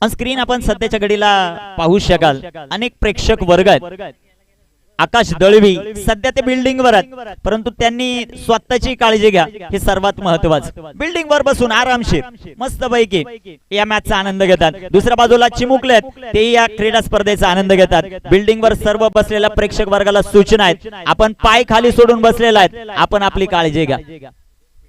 Speaker 2: ऑन स्क्रीन आपण सध्याच्या घडीला पाहू शकाल अनेक प्रेक्षक वर्ग आहेत. आकाश दळवी सध्या ते बिल्डिंग वर आहेत परंतु त्यांनी स्वतःची काळजी घ्या हे सर्वात महत्वाचं. बिल्डिंग वर बसून आरामशीर मस्तपैकी या मॅचचा आनंद घेतात. दुसऱ्या बाजूला चिमुकलेत ते या क्रीडा स्पर्धेचा आनंद घेतात. बिल्डिंग वर सर्व बसलेल्या प्रेक्षक वर्गाला सूचना आहेत. आपण पाय खाली सोडून बसलेला आहेत. आपण आपली काळजी घ्या.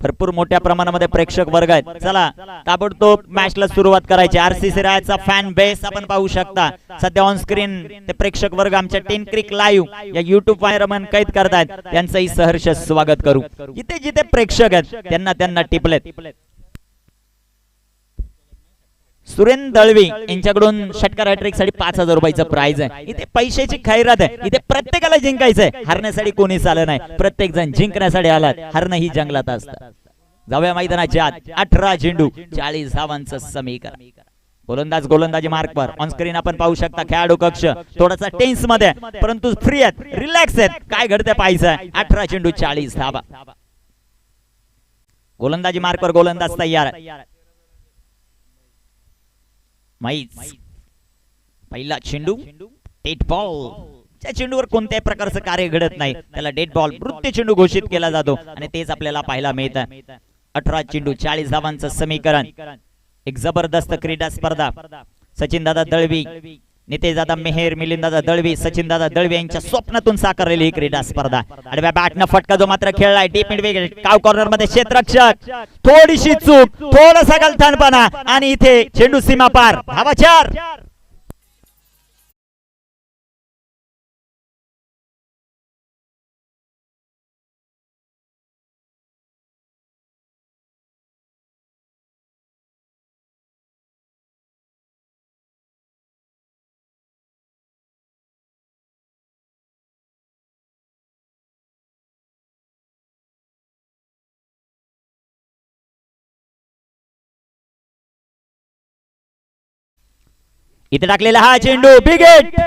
Speaker 2: भरपूर मोठ्या प्रमाणामध्ये प्रेक्षक वर्ग आहेत. चला ताबडतोब मॅचला सुरुवात करायची. आरसीसी रायचा फॅन बेस आपण पाहू शकता. सध्या ऑन स्क्रीन ते प्रेक्षक वर्ग आमच्या 10 क्रिक लाईव्ह या युट्यूब वाहिनीवर कैद करतात. त्यांचंही सहर्ष स्वागत करू. जिथे जिथे प्रेक्षक आहेत त्यांना टिपलेत. सुरेंद्र दळवी यांच्याकडून षटकार हॅट्रिक साठी 5000 रुपयाचं प्राइज आहे. इथे पैशाची खैरात आहे. इथे प्रत्येकाला जिंकायचंय. हरण्यासाठी कोणीच आलं नाही. प्रत्येक जण जिंकण्यासाठी आलात. हरणं ही जंगलात असतं. जाऊया मैदानाच्या आत. 18 चेंडू 40 धावांचं समीकरण. गोलंदाज गोलंदाजी मार्कवर. ऑन स्क्रीन आपण पाहू शकता खेळाडू कक्ष थोडासा टेन्स मध्ये परंतु फ्री आहेत, रिलॅक्स आहेत. काय घडते पाहायचं. 18 चेंडू 40 धावा. गोलंदाजी मार्कवर गोलंदाज तयार. मैच पहिला चेंडू डेड बॉल. त्या चेंडूवर कोणत्याही प्रकारचं कार्य घडत नाही त्याला डेड बॉल मृत्यू चेंडू घोषित केला जातो आणि तेच आपल्याला पाहायला मिळतं. 18 चेंडू 40 धावांचं समीकरण. एक जबरदस्त क्रीडा स्पर्धा. सचिन दादा दळवी, नितेश दादा मेहेर, मिलिंद दादा दळवी, सचिन दादा दळवी यांच्या स्वप्नातून साकारलेली ही क्रीडा स्पर्धा. आडव्या बॅटनं फटका जो मात्र खेळलाय डीप मिड काव कॉर्नर मध्ये क्षेत्ररक्षक थोडीशी चूक, थोडासा गलथानपणा आणि इथे चेंडू सीमा पार. धावा 4. इथे टाकलेला हा चेंडू बिगेट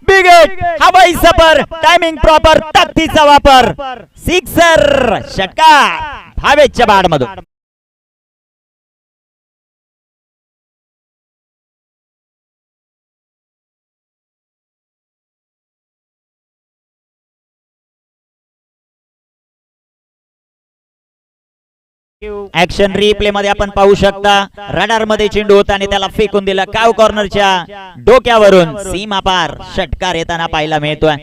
Speaker 2: बिगेट हवाई सफर टायमिंग प्रॉपर ताकदीचा वापर सिक्सर षटकार भावेशच्या बॅट मधून ऍक्शन रिप्ले मध्ये आपण पाहू शकता रडार मध्ये चेंडू होता आणि त्याला फेकून दिला काव कॉर्नरच्या डोक्यावरून सीमा पार षटकार येताना पाहायला मिळतोय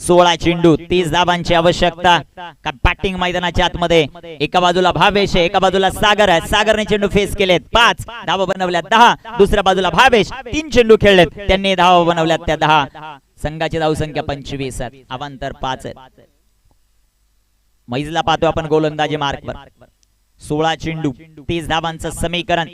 Speaker 2: 16 चेंडू 30 धावांची आवश्यकता का बॅटिंग मैदानाच्या आतमध्ये एका बाजूला भावेश आहे एका बाजूला सागर आहे सागरने चेंडू फेस केलेत 5 धावा बनवल्या 10 दुसऱ्या बाजूला भावेश 3 चेंडू खेळलेत त्यांनी धावा बनवल्या त्या 10 संघाची धावसंख्या 25 आहे अवांतर 5 आहेत मैजला पाहतो आपण गोलंदाजी मार्कवर 16 चेंडू 30 धावांचं समीकरण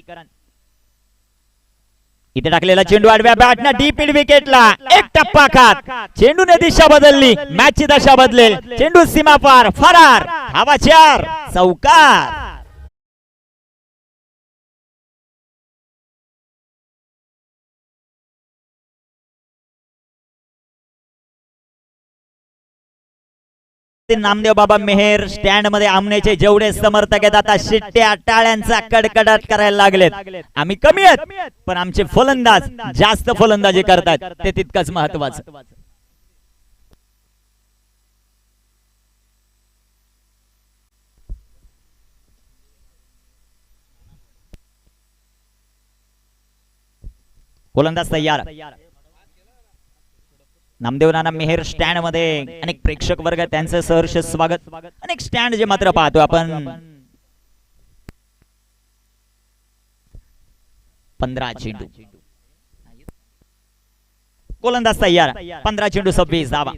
Speaker 2: इथे टाकलेला चेंडू आडव्या बॅटनं डीप मिड विकेटला एक टप्पा खात चेंडूने दिशा बदलली मॅचची दशा बदलेल चेंडू सीमा पार फरार धावा 4 चौकार नामदेव बाबा मेहर स्टँड मध्ये आमनेचे जेवढे समर्थक आहेत आता शिट्ट्या टाळ्यांचा कडकडाट करायला लागलेत आम्ही कमी आहेत पण आमचे फलंदाज जास्त फलंदाजी करतात ते तितकंच महत्वाचं गोलंदाज तयार नामदेव नाना मेहर स्टँड मध्ये अनेक प्रेक्षक वर्ग त्यांचं सहर्ष स्वागत अनेक स्टँड जे मात्र पाहतो आपण 15 चेंडू गोलंदाज तयार 15 चेंडू 26 धावा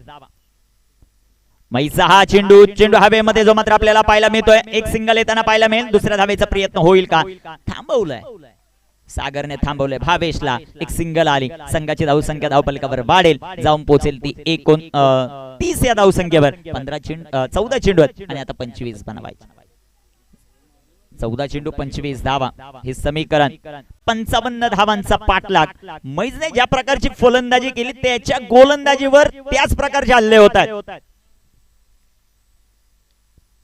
Speaker 2: मैसा हा चेंडू हवेमध्ये जो मात्र आपल्याला पाहायला मिळतोय एक सिंगल येताना पाहायला मिळेल दुसऱ्या धावेचा प्रयत्न होईल का थांबवलाय सागरने थांबवले भावेशला एक सिंगल आली संघाची धावसंख्या धावफलकावर वाढेल जाऊन पोहोचेल ती 29 या धावसंख्येवर 14 चेंडू आणि आता 25 बनवायचे 14 चेंडू 25 धावा हे समीकरण 55 धावांचा पाठलाग मैजने ज्या प्रकारची फलंदाजी केली त्याच्या गोलंदाजीवर त्याच प्रकारचे हल्ले होत आहेत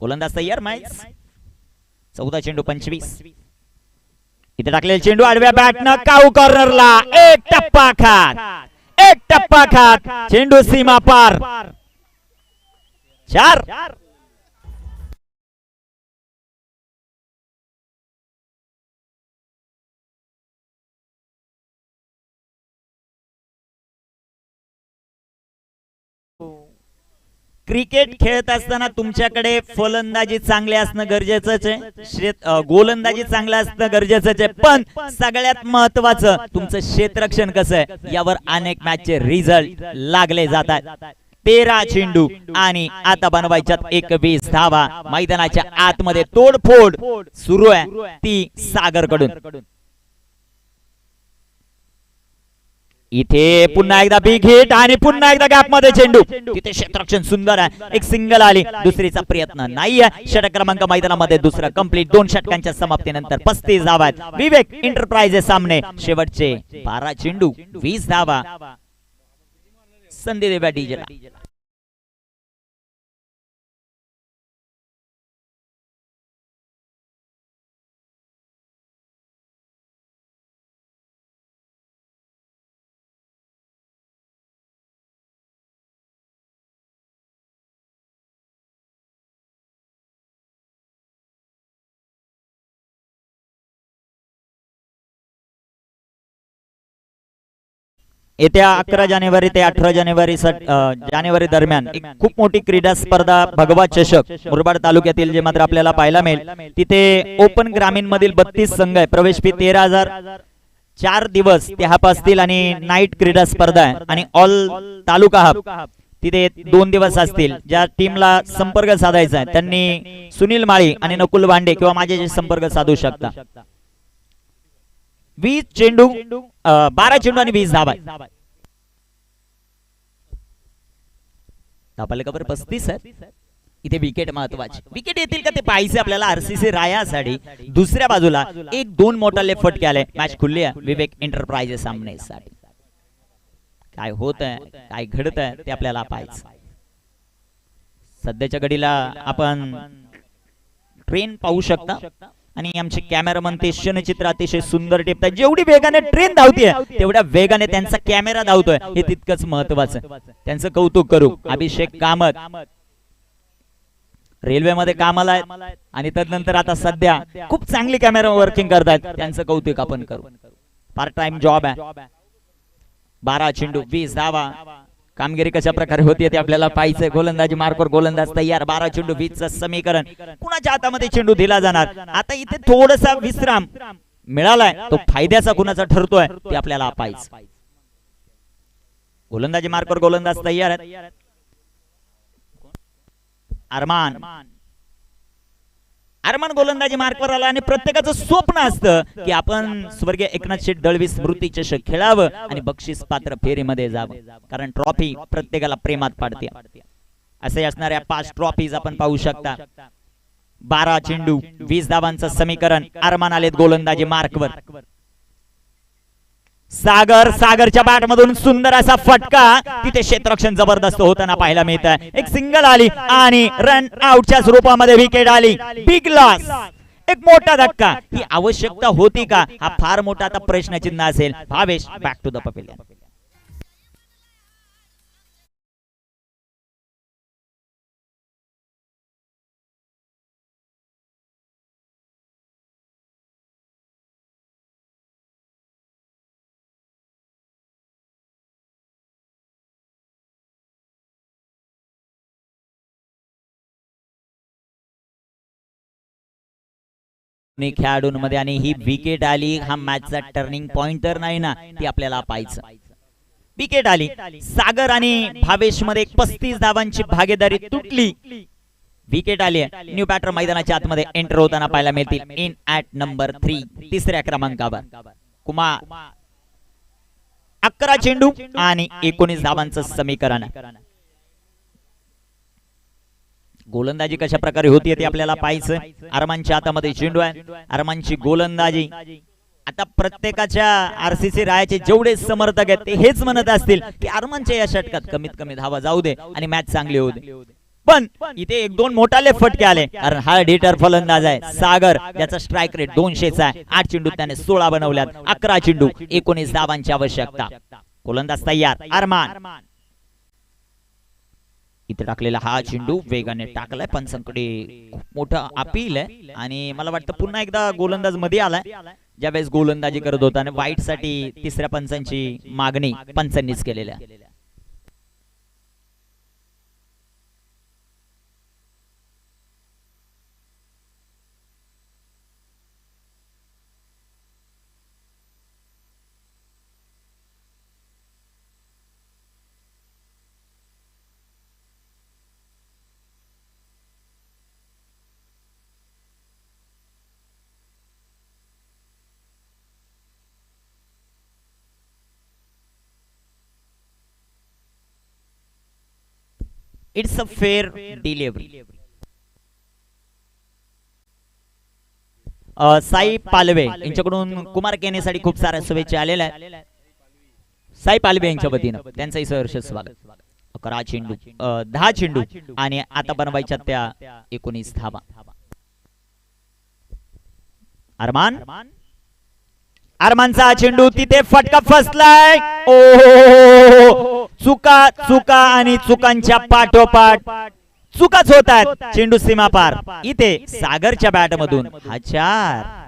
Speaker 2: गोलंदाज तयार मैज 14 चेंडू 25 इथे टाकलेला चेंडू आडव्या बॅटनं काऊ कॉर्नरला एक टप्पा खात चेंडू सीमा पार 4 क्रिकेट खेळत असताना तुमच्याकडे फलंदाजी चांगली असणं गरजेचंच आहे गोलंदाजी चांगलं असणं गरजेचंच आहे पण सगळ्यात महत्वाचं तुमचं क्षेत्ररक्षण कसं आहे यावर अनेक मॅचचे रिझल्ट लागले जातात 13 चेंडू आणि आता बनवायच्यात 21 धावा मैदानाच्या आतमध्ये तोडफोड सुरू आहे ती सागर कडून इथे पुन्हा एकदा बिग हिट आणि पुन्हा एकदा गॅप मध्ये चेंडू तिथे क्षेत्ररक्षण सुंदर आहे एक सिंगल आली दुसरीचा प्रयत्न नाहीये षटक क्रमांक मैदानामध्ये दुसरा कंप्लीट 2 षटकांच्या समाप्तीनंतर 35 धावा आहेत विवेक एंटरप्राइजेस सामने शेवटचे 12 चेंडू 20 धावा संधी देव्या डीजेला येत्या 11 जानेवारी ते 18 जानेवारी दरम्यान एक खूप मोठी क्रीडा स्पर्धा भगवा चषक मुरबाड तालुक्यातील जे मात्र आपल्याला पाहायला मिळेल तिथे ओपन ग्रामीण मधील 32 संघ आहे प्रवेश फी 13,000 4 दिवस ते हाफ असतील आणि नाईट क्रीडा स्पर्धा आहे आणि ऑल तालुका हाफ तिथे 2 दिवस असतील ज्या टीमला संपर्क साधायचा आहे त्यांनी सुनील माळी आणि नकुल वांडे किंवा माझ्याशी संपर्क साधू शकता 20 चेंडू 12 चेंडू आणि 20 धावा धावफलकावर 35 आहे इथे विकेट महत्वाची विकेट येतील का ते पाहायचे आपल्याला आरसीसी रायासाठी दुसऱ्या बाजूला 1-2 मोठा लेफ्ट फटके आले मॅच खुलली आहे विवेक एंटरप्राइजेस सामने साठी काय होत आहे, काय घडत आहे ते आपल्याला पाहायचं. सध्याच्या घडीला आपण ट्रेन पाहू शकता आणि आमचे कॅमेरामन ते क्षणचित्र अतिशय सुंदर टिपतात. जेवढी वेगाने ट्रेन धावतीये तेवढ्या वेगाने त्यांचा कॅमेरा धावतोय, हे तितकंच महत्वाचं. त्यांचं कौतुक करू. अभिषेक कामत रेल्वेमध्ये कामाला आहेत आणि तदनंतर आता सध्या खूप चांगली कॅमेरा वर्किंग करतात. त्यांचं कौतुक आपण करू. पार्ट टाइम जॉब आहे. 12 चेंडू 20 धावा. कामगिरी कशा प्रकारे होती ते आपल्याला पाहायचंय. गोलंदाजी मार्कवर गोलंदाज तयार. 12 चेंडू 20 चं समीकरण. कुणाच्या हातामध्ये चेंडू दिला जाणार. आता इथे थोडासा विश्राम मिळालाय, तो फायद्याचा कुणाचा ठरतोय ते आपल्याला पाहायचं. गोलंदाजी मार्कवर गोलंदाज तयार आहेत. अरमान गोलंदाजी मार्कवर आला आणि प्रत्येकाचं स्वप्न असतं की आपण स्वर्गीय एकनाथ शेठ दळवी स्मृती चषक खेळावं आणि बक्षीस पात्र फेरीमध्ये जावं, कारण ट्रॉफी प्रत्येकाला प्रेमात पाडते. असे असणाऱ्या 5 ट्रॉफीज आपण पाहू शकता. 12 चेंडू 20 धावांचं समीकरण. अरमान आलेत गोलंदाजी मार्कवर. सागरच्या बॅट मधून सुंदर असा फटका. तिथे क्षेत्ररक्षण जबरदस्त होताना पाहायला मिळत आहे. एक सिंगल आली आणि रन आउटच्या स्वरूपामध्ये विकेट आली. बिग लॉस, एक मोठा धक्का. ही आवश्यकता होती का, हा फार मोठा आता प्रश्नचिन्ह असेल. Bhavesh back to the pavilion. खेळाडूंमध्ये आणि ही विकेट आली. हा मॅचचा टर्निंग पॉइंट तर नाही ना, ती आपल्याला पाहायचं. विकेट आली. सागर आणि भावेश मध्ये 35 धावांची भागीदारी तुटली. विकेट आली. न्यू बॅटर मैदानाच्या आतमध्ये एंटर होताना पाहायला मिळतील. इन ॲट नंबर 3 तिसऱ्या क्रमांकावर कुमार. 11 चेंडू आणि 19 धावांचं समीकरण. गोलंदाजी कशा प्रकारे होती ते आपल्याला पाहायचं. अरमानच्या हातामध्ये चेंडू आहे. अरमानची गोलंदाजी. आता प्रत्येकाच्या आरसीसी रायाचे जेवढे समर्थक आहेत ते हेच म्हणत असतील की अरमानच्या या षटकात कमीत कमी धावा जाऊ दे आणि मॅच चांगली होऊ दे. पण इथे 1-2 मोठाले फटके आले, कारण हा हिटर फलंदाज आहे सागर, ज्याचा स्ट्राइक रेट 200चा आहे. 8 चेंडू त्याने 16 बनवल्यात. 11 चेंडू 19 धावांची आवश्यकता. गोलंदाज तयार. अरमान इथे टाकलेला हा चेंडू वेगाने टाकलाय. पंचांकडे खूप मोठा अपील आहे आणि मला वाटतं पुन्हा एकदा गोलंदाज मध्ये आलाय. ज्यावेळेस गोलंदाजी करत होता आणि वाईट साठी तिसऱ्या पंचांची मागणी पंचांनीच केलेली आहे. It's a fair delivery. Sai Palve यांच्याकडून कुमार केनेसाठी खूप साऱ्या शुभेच्छा आलेल्या आहेत. साई पालवे यांच्या वतीनं त्यांचंही सहर्ष स्वागत. 11 चेंडू 10 चेंडू आणि आता बनवायच्या त्या 19 धावा. अरमानचा चेंडू तिथे फटका फसलाय. ओ चुका आणि चुकांच्या पाठोपाठ चुकाच होत आहेत. चेंडू सीमा पार. इथे सागरच्या बॅट मधून हा 4.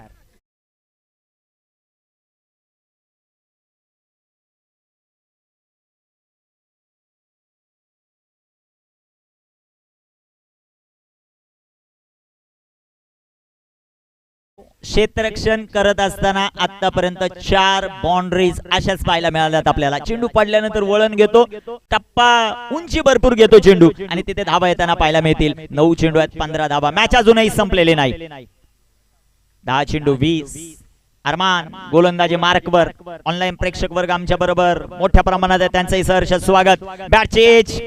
Speaker 2: क्षेत्ररक्षण करत असताना आतापर्यंत 4 बाउंड्रीज अशाच पाहायला मिळाल्यात आपल्याला. चेंडू पडल्यानंतर वळण घेतो, टप्पा उंची भरपूर घेतो चेंडू आणि तिथे धावा येताना पाहायला मिळतील. 9 चेंडू आहेत, 15 धावा. मॅच अजूनही संपलेली नाही. 10 चेंडू 20. अरमान गोलंदाजी मार्कवर. ऑनलाईन प्रेक्षक वर्ग आमच्या बरोबर मोठ्या प्रमाणात आहे, त्यांचंही सहर्ष स्वागत. बॅट चेज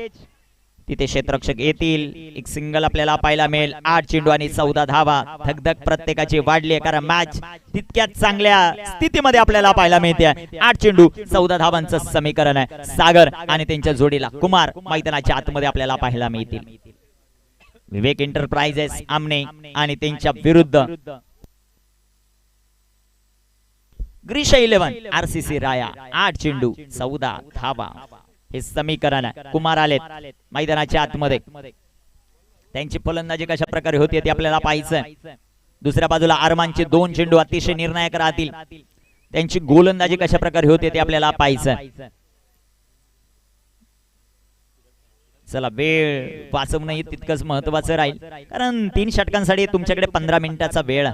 Speaker 2: तिथे क्षेत्ररक्षक येतील. एक सिंगल आपल्याला पाहायला मिळेल. 8 चेंडू आणि 14 धावा. धगधग प्रत्येकाची वाढली आहे कारण मॅच तितक्याच चांगल्या स्थितीमध्ये आपल्याला पाहायला मिळते. 8 चेंडू 14 धावांचं समीकरण आहे. सागर आणि त्यांच्या जोडीला कुमार मैदानाच्या आतमध्ये आपल्याला पाहायला मिळतील. विवेक एंटरप्राइजेस आमने आणि त्यांच्या विरुद्ध ग्रीश 11 आरसीसी राया. 8 चेंडू 14 धावा हे समीकरण आहे. कुमार आलेत मैदानाच्या आतमध्ये. त्यांची फलंदाजी कशा प्रकारे होती ते आपल्याला पाहायचं. दुसऱ्या बाजूला अरमानचे 2 चेंडू अतिशय निर्णायक राहतील. त्यांची गोलंदाजी कशा प्रकारे होते ते आपल्याला पाहायचं. चला वेळ वाचवणं तितकंच महत्वाचं राहील कारण 3 षटकांसाठी तुमच्याकडे 15 मिनिटाचा वेळ.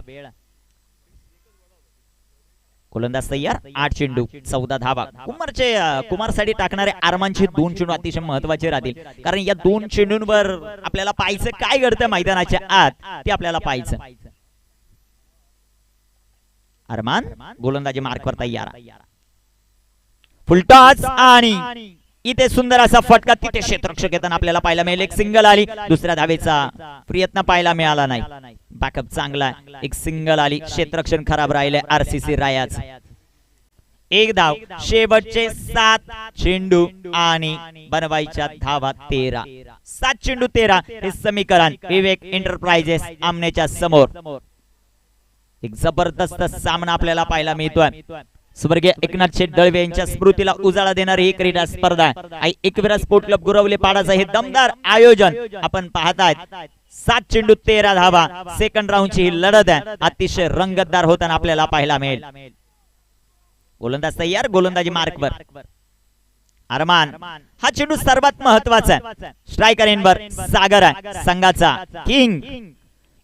Speaker 2: गोलंदाज तयार. 8 चेंडू 14 धावा. कुमारसाठी टाकणारे अरमानचे 2 चेंडू अतिशय महत्वाचे राहतील कारण या 2 चेंडूंवर आपल्याला पाहायचं काय घडतं मैदानाच्या आत ते आपल्याला पाहायचं. अरमान गोलंदाजी मार्कवर तयार. फुलटॉस आणि इथे सुंदर असा फटका. तिथे क्षेत्ररक्षक येताना आपल्याला पाहायला मिळेल. एक सिंगल आली. दुसऱ्या धावेचा प्रयत्न पाहायला मिळाला नाही. बॅकअप चांगला. एक सिंगल आली. क्षेत्ररक्षण खराब राहिले आरसीसी रायाच. एक धाव. शेवटचे 7 चेंडू आणि बनवायच्या धावा 13. 7 चेंडू 13 हे समीकरण विवेक एंटरप्राइजेस आमनेच्या समोर. एक जबरदस्त सामना आपल्याला पाहायला मिळतोय. स्वर्गीय एकनाथ शेठ दळवे यांच्या स्मृतीला उजाळा देणारी ही क्रीडा स्पर्धा आहे. एकविरा स्पोर्ट क्लब गुरवले पाडाचं हे दमदार आयोजन आपण पाहताय. 7 चेंडू 13 धावा. सेकंड राऊंडची ही लढत आहे. अतिशय रंगतदार होताना आपल्याला पाहायला मिळेल. गोलंदाज तयार. गोलंदाजी मार्कवर. अरमान हा चेंडू सर्वात महत्वाचा आहे. स्ट्रायकर एंडवर सागर आहे संघाचा किंग.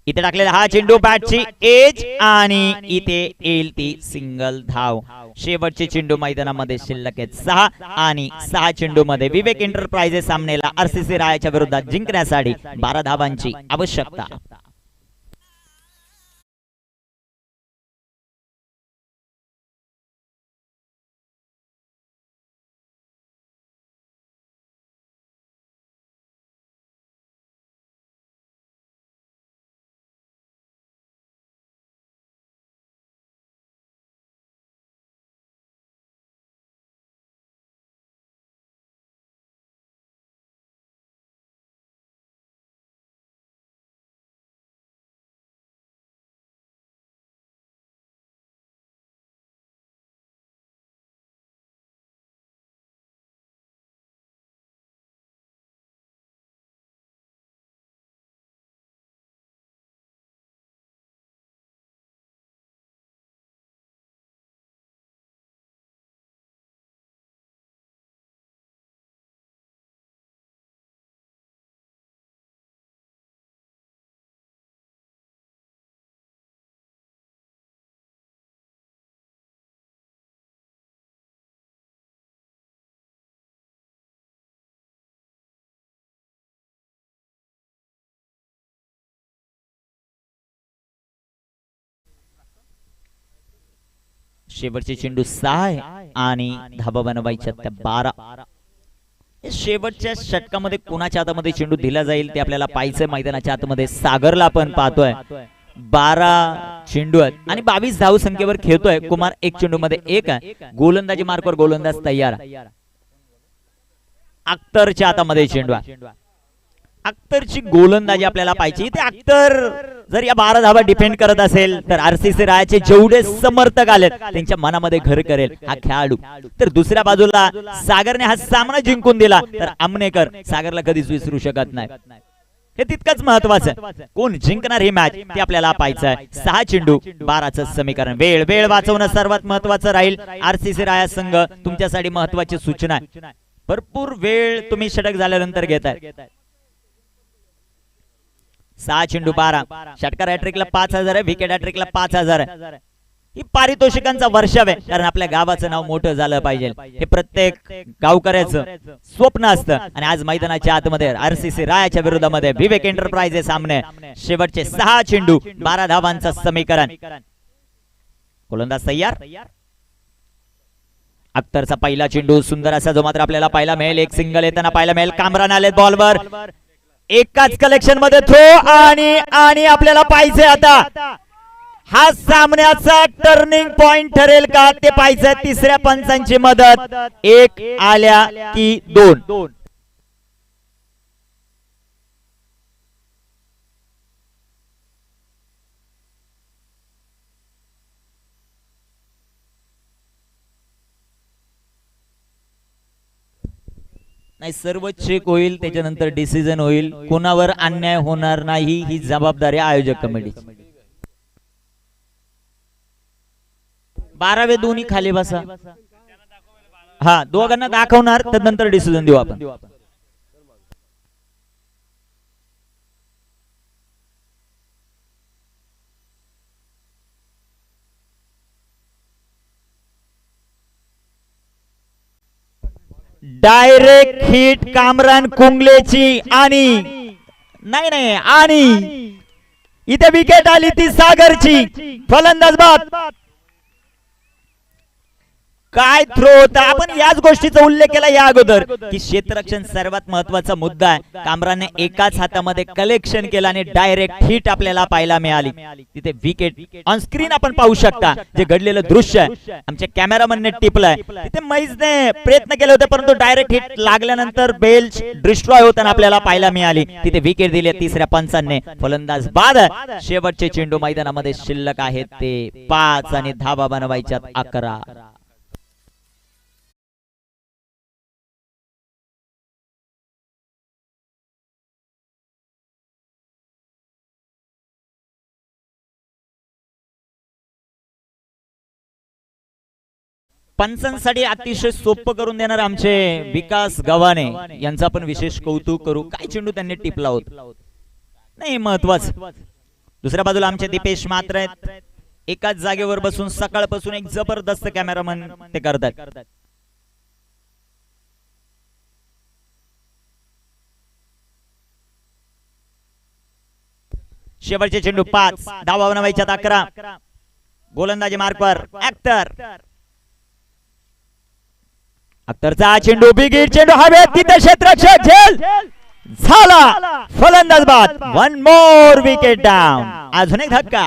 Speaker 2: इथे टाकलेला हा चेंडू बॅटची एज आणि इथे येईल ती सिंगल धाव. शेवटचे चेंडू मैदानामध्ये शिल्लक आहेत 6 आणि 6 चेंडू मध्ये विवेक एंटरप्राइजेस सामनेला आरसीसी रायाच्या विरोधात जिंकण्यासाठी 12 धावांची आवश्यकता. शेवटचे चेंडू 6 आणि धाबा बनवायच्या त्या 12. शेवटच्या षटकामध्ये कोणाच्या हातामध्ये चेंडू दिला जाईल ते आपल्याला पाहायचंय. मैदानाच्या आतमध्ये सागरला आपण पाहतोय. 12 चेंडू आहेत आणि 22 धाव संख्येवर खेळतोय. कुमार 1 चेंडू मध्ये 1 आहे. गोलंदाजी मार्कवर गोलंदाज तयार. अख्तरच्या हातामध्ये चेंडू आहे. अख्तरची गोलंदाजी आपल्याला पाहिजे. इथे अख्तर जर या 12 धावा डिफेंड करत असेल तर आरसीसी रायाचे जेवढे समर्थक आलेत त्यांच्या मनामध्ये घर करेल हा खेळाडू. तर दुसऱ्या बाजूला सागरने हा सामना जिंकून दिला तर आमनेकर सागरला कधीच विसरू शकत नाही. हे तितकंच महत्वाचं. कोण जिंकणार ही मॅच ते आपल्याला पाहायचंय. 6 चेंडू 12चं समीकरण. वेळ वाचवणं सर्वात महत्वाचं राहील. आरसीसी राया संघ तुमच्यासाठी महत्वाची सूचना आहे. भरपूर वेळ तुम्ही षटक झाल्यानंतर घेताय. 6 चेंडू 12. षटकार हॅट्रिकला 5000 आहे. विकेट हॅट्रिकला 5000 आहे. ही पारितोषिकांचा वर्षाव आहे कारण आपल्या गावाचं नाव मोठं झालं पाहिजे हे प्रत्येक गावकऱ्याचं स्वप्न असतं. आणि आज मैदानाच्या आतमध्ये आरसीसी रायाच्या विरोधामध्ये विवेक एंटरप्राइजेस सामने. शेवटचे 6 चेंडू 12 धावांचं समीकरण. गोलंदाज तयार. अख्तरचा पहिला चेंडू सुंदर असा जो मात्र आपल्याला पाहायला मिळेल. एक सिंगल येताना पाहायला मिळेल. कामरान आले बॉलवर. एकाच कलेक्शन मध्ये थ्रो आणि आपल्याला पाहिजे आता हा सामन्याचा टर्निंग पॉइंट ठरेल का ते पाहिजे. तिसऱ्या पंचांची मदत. एक आल्या की दोन. नाही सर्व चेक होईल त्याच्यानंतर डिसिजन होईल. कोणावर अन्याय होणार नाही ही जबाबदारी आयोजक कमिटीची. 12वे दोन्ही खाली बसा. हा दोघांना दाखवणार त्यानंतर डिसिजन देऊ आपण. डायरेक्ट हिट कामरान कुंगलेची आणि इथे विकेट आली ती सागरची. फलंदाज बाद. काय थ्रो होता. आपण याच गोष्टीचा उल्लेख केला या अगोदर की क्षेत्ररक्षण सर्वात महत्वाचा मुद्दा आहे. कामराने एकाच हातामध्ये कलेक्शन केलं आणि डायरेक्ट हिट आपल्याला पाहायला मिळाली. तिथे विकेट ऑन स्क्रीन आपण पाहू शकता. जे घडलेलं दृश्य आहे आमच्या कॅमेरामनने टिपलंय. तिथे मैजने प्रयत्न केले होते परंतु डायरेक्ट हिट लागल्यानंतर बेल्च डिस्ट्रॉय होताना आपल्याला पाहायला मिळाली. तिथे विकेट दिले तिसऱ्या पंचांनी. फलंदाज बाद. शेवटचे चेंडू मैदानामध्ये शिल्लक आहेत ते 5 आणि धावा बनवायच्यात 11. पंचांसाठी अतिशय सोपं करून देणार आमचे विकास गव्हाणे यांचा आपण विशेष कौतुक करू. काय चेंडू त्यांनी टिपला होता. नाही महत्वाचं. दुसऱ्या बाजूला आमचे दीपेश मात्र आहेत. एकाच जागेवर बसून सकाळपासून एक जबरदस्त कॅमेरामन ते करतात. शेवटचे चेंडू 5 धावा बनवायच्यात 11. गोलंदाजी मार्कवर अख्तरचा चेंडू बिगिट चेंडू हवेत. तिथे क्षेत्ररक्षक झेल झाला. फलंदाज बाद. 1 मोर विकेट डाऊन. अजून एक धक्का.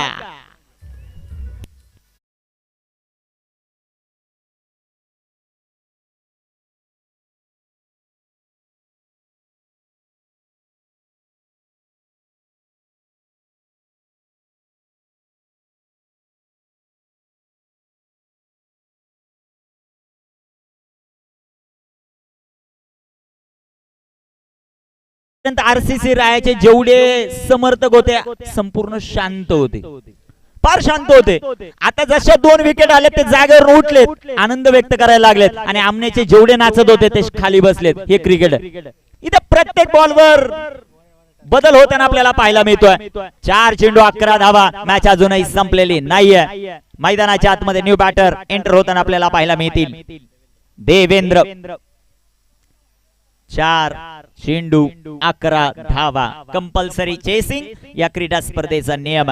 Speaker 2: आरसीसी रायाचे जेवढे समर्थक होते संपूर्ण शांत होते. फार शांत होते. आता जशा 2 विकेट आले ते जागेवर उठलेत. आनंद व्यक्त करायला लागलेत आणि आमनेचे जेवढे नाचत होते ते खाली बसलेत. हे क्रिकेट. इथे प्रत्येक बॉलवर बदल होताना आपल्याला पाहायला मिळतोय. 4 चेंडू 11 धावा. मॅच अजूनही संपलेली नाहीये. मैदानाच्या आतमध्ये न्यू बॅटर एंटर होताना आपल्याला पाहायला मिळतील. देवेंद्र. 4 चेंडू 11 धावा. कंपल्सरी चेसिंग या क्रीडा स्पर्धेचा नियम.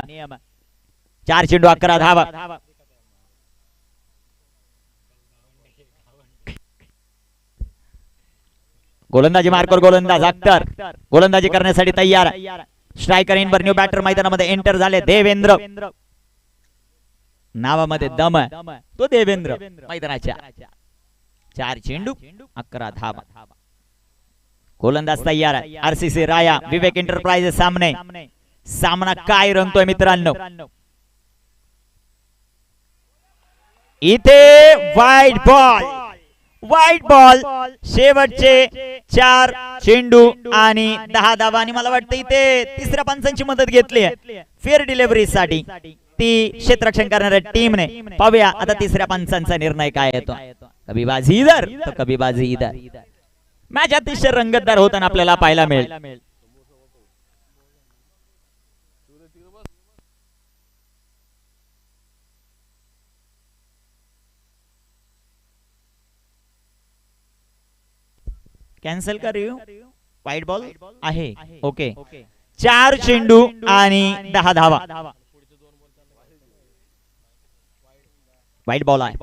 Speaker 2: 4 चेंडू 11 धावा. गोलंदाजी मार्कवर गोलंदाज अख्तर गोलंदाजी करण्यासाठी तयार. स्ट्रायकर इनवर न्यू बॅटर मैदानामध्ये एंटर झाले. देवेंद्र. नावामध्ये दम आहे तो देवेंद्र. मैदानाच्या 4 चेंडू 11 धावा. गोलंदाज तयार आहे. आरसीसी राया विवेक एंटरप्राइजेस सामने. सामना काय रंगतोय मित्रांनो. इथे वाईट बॉल. शेवटचे 4 चेंडू आणि 10 धावा. आणि मला वाटतं इथे तिसऱ्या पंचांची मदत घेतली आहे फेअर डिलिव्हरी साठी ती क्षेत्ररक्षण करणाऱ्या टीमने. पाहूया आता तिसऱ्या पंचांचा निर्णय काय येतो. कभी बाजी इधर तर कभी बाजी इधर. मॅच अतिशय रंगतदार होताना आपल्याला पाहायला मिळेल. कॅन्सल करू. वाईट बॉल आहे. ओके. 4 चेंडू आणि 10 धावा. वाईट बॉल आहे.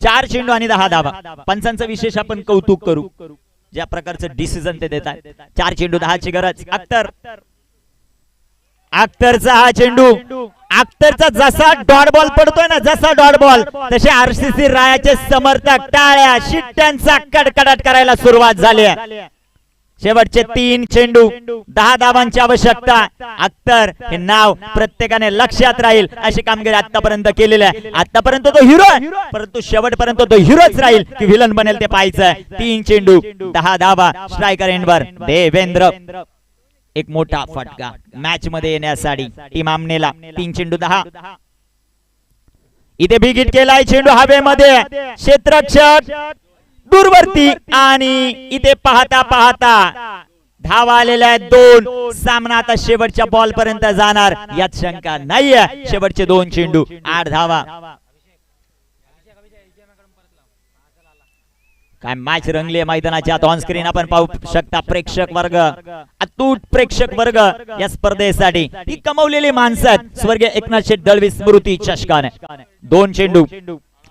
Speaker 2: 4 चेंडू आणि 10 धावा. पंचांचं विशेष आपण कौतुक करू, ज्या प्रकारचं डिसिजन ते देतात. 4 चेंडू 10 ची गरज. अख्तरचा हा चेंडू, अख्तरचा जसा डॉट बॉल पडतोय ना, जसा डॉट बॉल, तसे आरसीसी रायाचे समर्थक टाळ्या शिट्ट्यांचा कडकडाट करायला सुरुवात झाली आहे. शेवटचे 3 चेंडू 10 धावांची आवश्यकता. अख्तर हे नाव प्रत्येकाने लक्षात राहील अशी कामगिरी आतापर्यंत केलेली आहे. आतापर्यंत तो हिरो आहे, परंतु शेवटपर्यंत तो हिरोच राहील की विलन बनेल ते पाहायचं. 3 चेंडू 10 धावा. स्ट्रायकर एंडवर देवेंद्र. एक मोठा फटका मॅच मध्ये येण्यासाठी टीम आमनेला. 3 चेंडू 10. इथे बिग हिट केलाय चेंडू हवेमध्ये. क्षेत्ररक्षक दूरवरती आणि इथे पाहता पाहता धावा आलेल्या आहेत 2. सामना आता शेवटच्या बॉल पर्यंत जाणार यात शंका नाहीये. शेवटचे 2 चेंडू 8 धावा. काय मॅच रंगली आहे मैदानाच्या आत. ऑन स्क्रीन आपण पाहू शकता प्रेक्षक वर्ग, अतूट प्रेक्षक वर्ग या स्पर्धेसाठी ही कमवलेली माणसं आहेत. स्वर्गीय एकनाथ शेठ दळवी स्मृती चषकाने. 2 चेंडू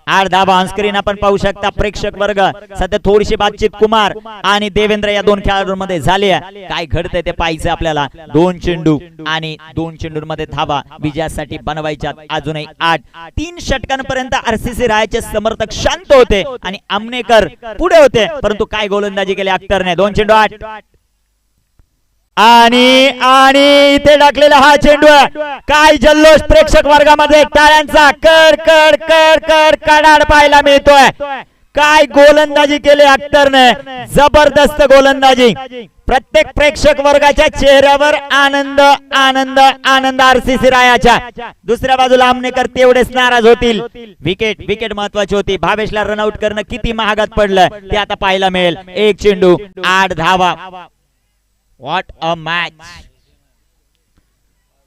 Speaker 2: 8 धावा. ऑन स्क्रीन आपण पाहू शकता प्रेक्षक वर्ग. सध्या थोडीशी बातचीत कुमार आणि देवेंद्र या 2 खेळाडूंमध्ये झाली आहे. काय घडतंय ते पाहायचं आपल्याला. 2 चेंडू आणि 2 चेंडूंमध्ये धावा विजयासाठी बनवायच्यात अजूनही 8. 3 षटकांपर्यंत आरसीसी रायाचे समर्थक शांत होते आणि आमनेकर पुढे होते, परंतु काय गोलंदाजी केली अख्तरने. 2 चेंडू 8 आणि इथे टाकलेला हा चेंडू. काय जल्लोष प्रेक्षक वर्गामध्ये. टाळ्यांचा कड कड कड कड कडाड पाहायला मिळतोय. काय गोलंदाजी केली अख्तरने. जबरदस्त गोलंदाजी. प्रत्येक प्रेक्षक वर्गाच्या चेहऱ्यावर आनंद आनंद आनंद आरसीसी रायाच्या. दुसऱ्या बाजूला आमनेकर तेवढेच नाराज होतील. विकेट महत्वाची होती. भावेशला रनआउट करणं किती महागात पडलं ते आता पाहायला मिळेल. 1 चेंडू 8 धावा. What a match.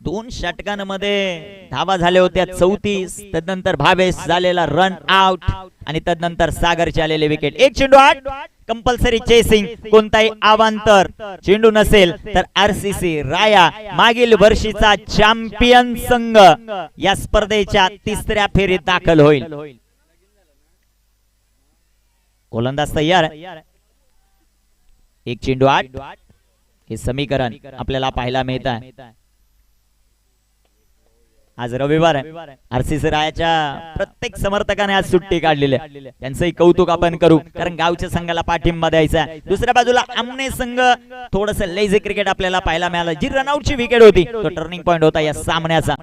Speaker 2: 2 षटकांमध्ये धावा झाल्या होत्या 34. तदनंतर भावेश झालेला रन आउट आणि तदनंतर सागरचे आलेले विकेट. 1 चेंडू 8. Compulsory chasing. कोणताही अवांतर चेंडू नसेल तर आरसीसी राया मागील वर्षीचा चॅम्पियन संघ या स्पर्धेच्या 3ऱ्या फेरीत दाखल होईल. गोलंदाज तयार. 1 चेंडू 8. हे समीकरण आपल्याला पाहायला मिळत आहे. आज रविवार आहे. आरसीसी रायाच्या प्रत्येक समर्थकाने आज सुट्टी काढलेली आहे. त्यांचंही कौतुक आपण करू, कारण गावच्या संघाला पाठिंबा द्यायचा आहे. दुसऱ्या बाजूला आमने संघ थोडस लेझी क्रिकेट आपल्याला पाहायला मिळालं. जी रनआउटची विकेट होती तो टर्निंग पॉइंट होता या सामन्याचा.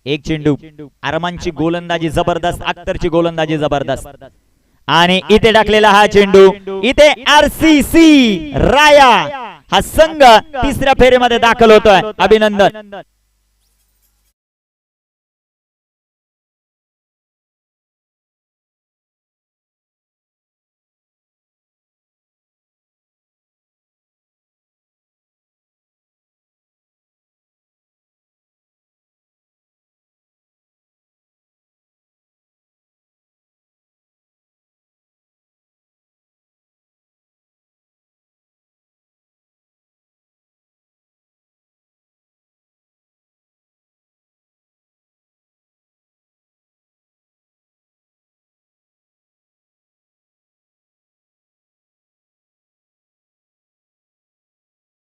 Speaker 2: 1 चेंडू. अरमानची गोलंदाजी जबरदस्त. अख्तरची गोलंदाजी जबरदस्त. आणि इथे टाकलेला हा चेंडू. इथे आरसीसी राया हा संघ 3ऱ्या फेरीमध्ये दाखल होतोय. अभिनंदन.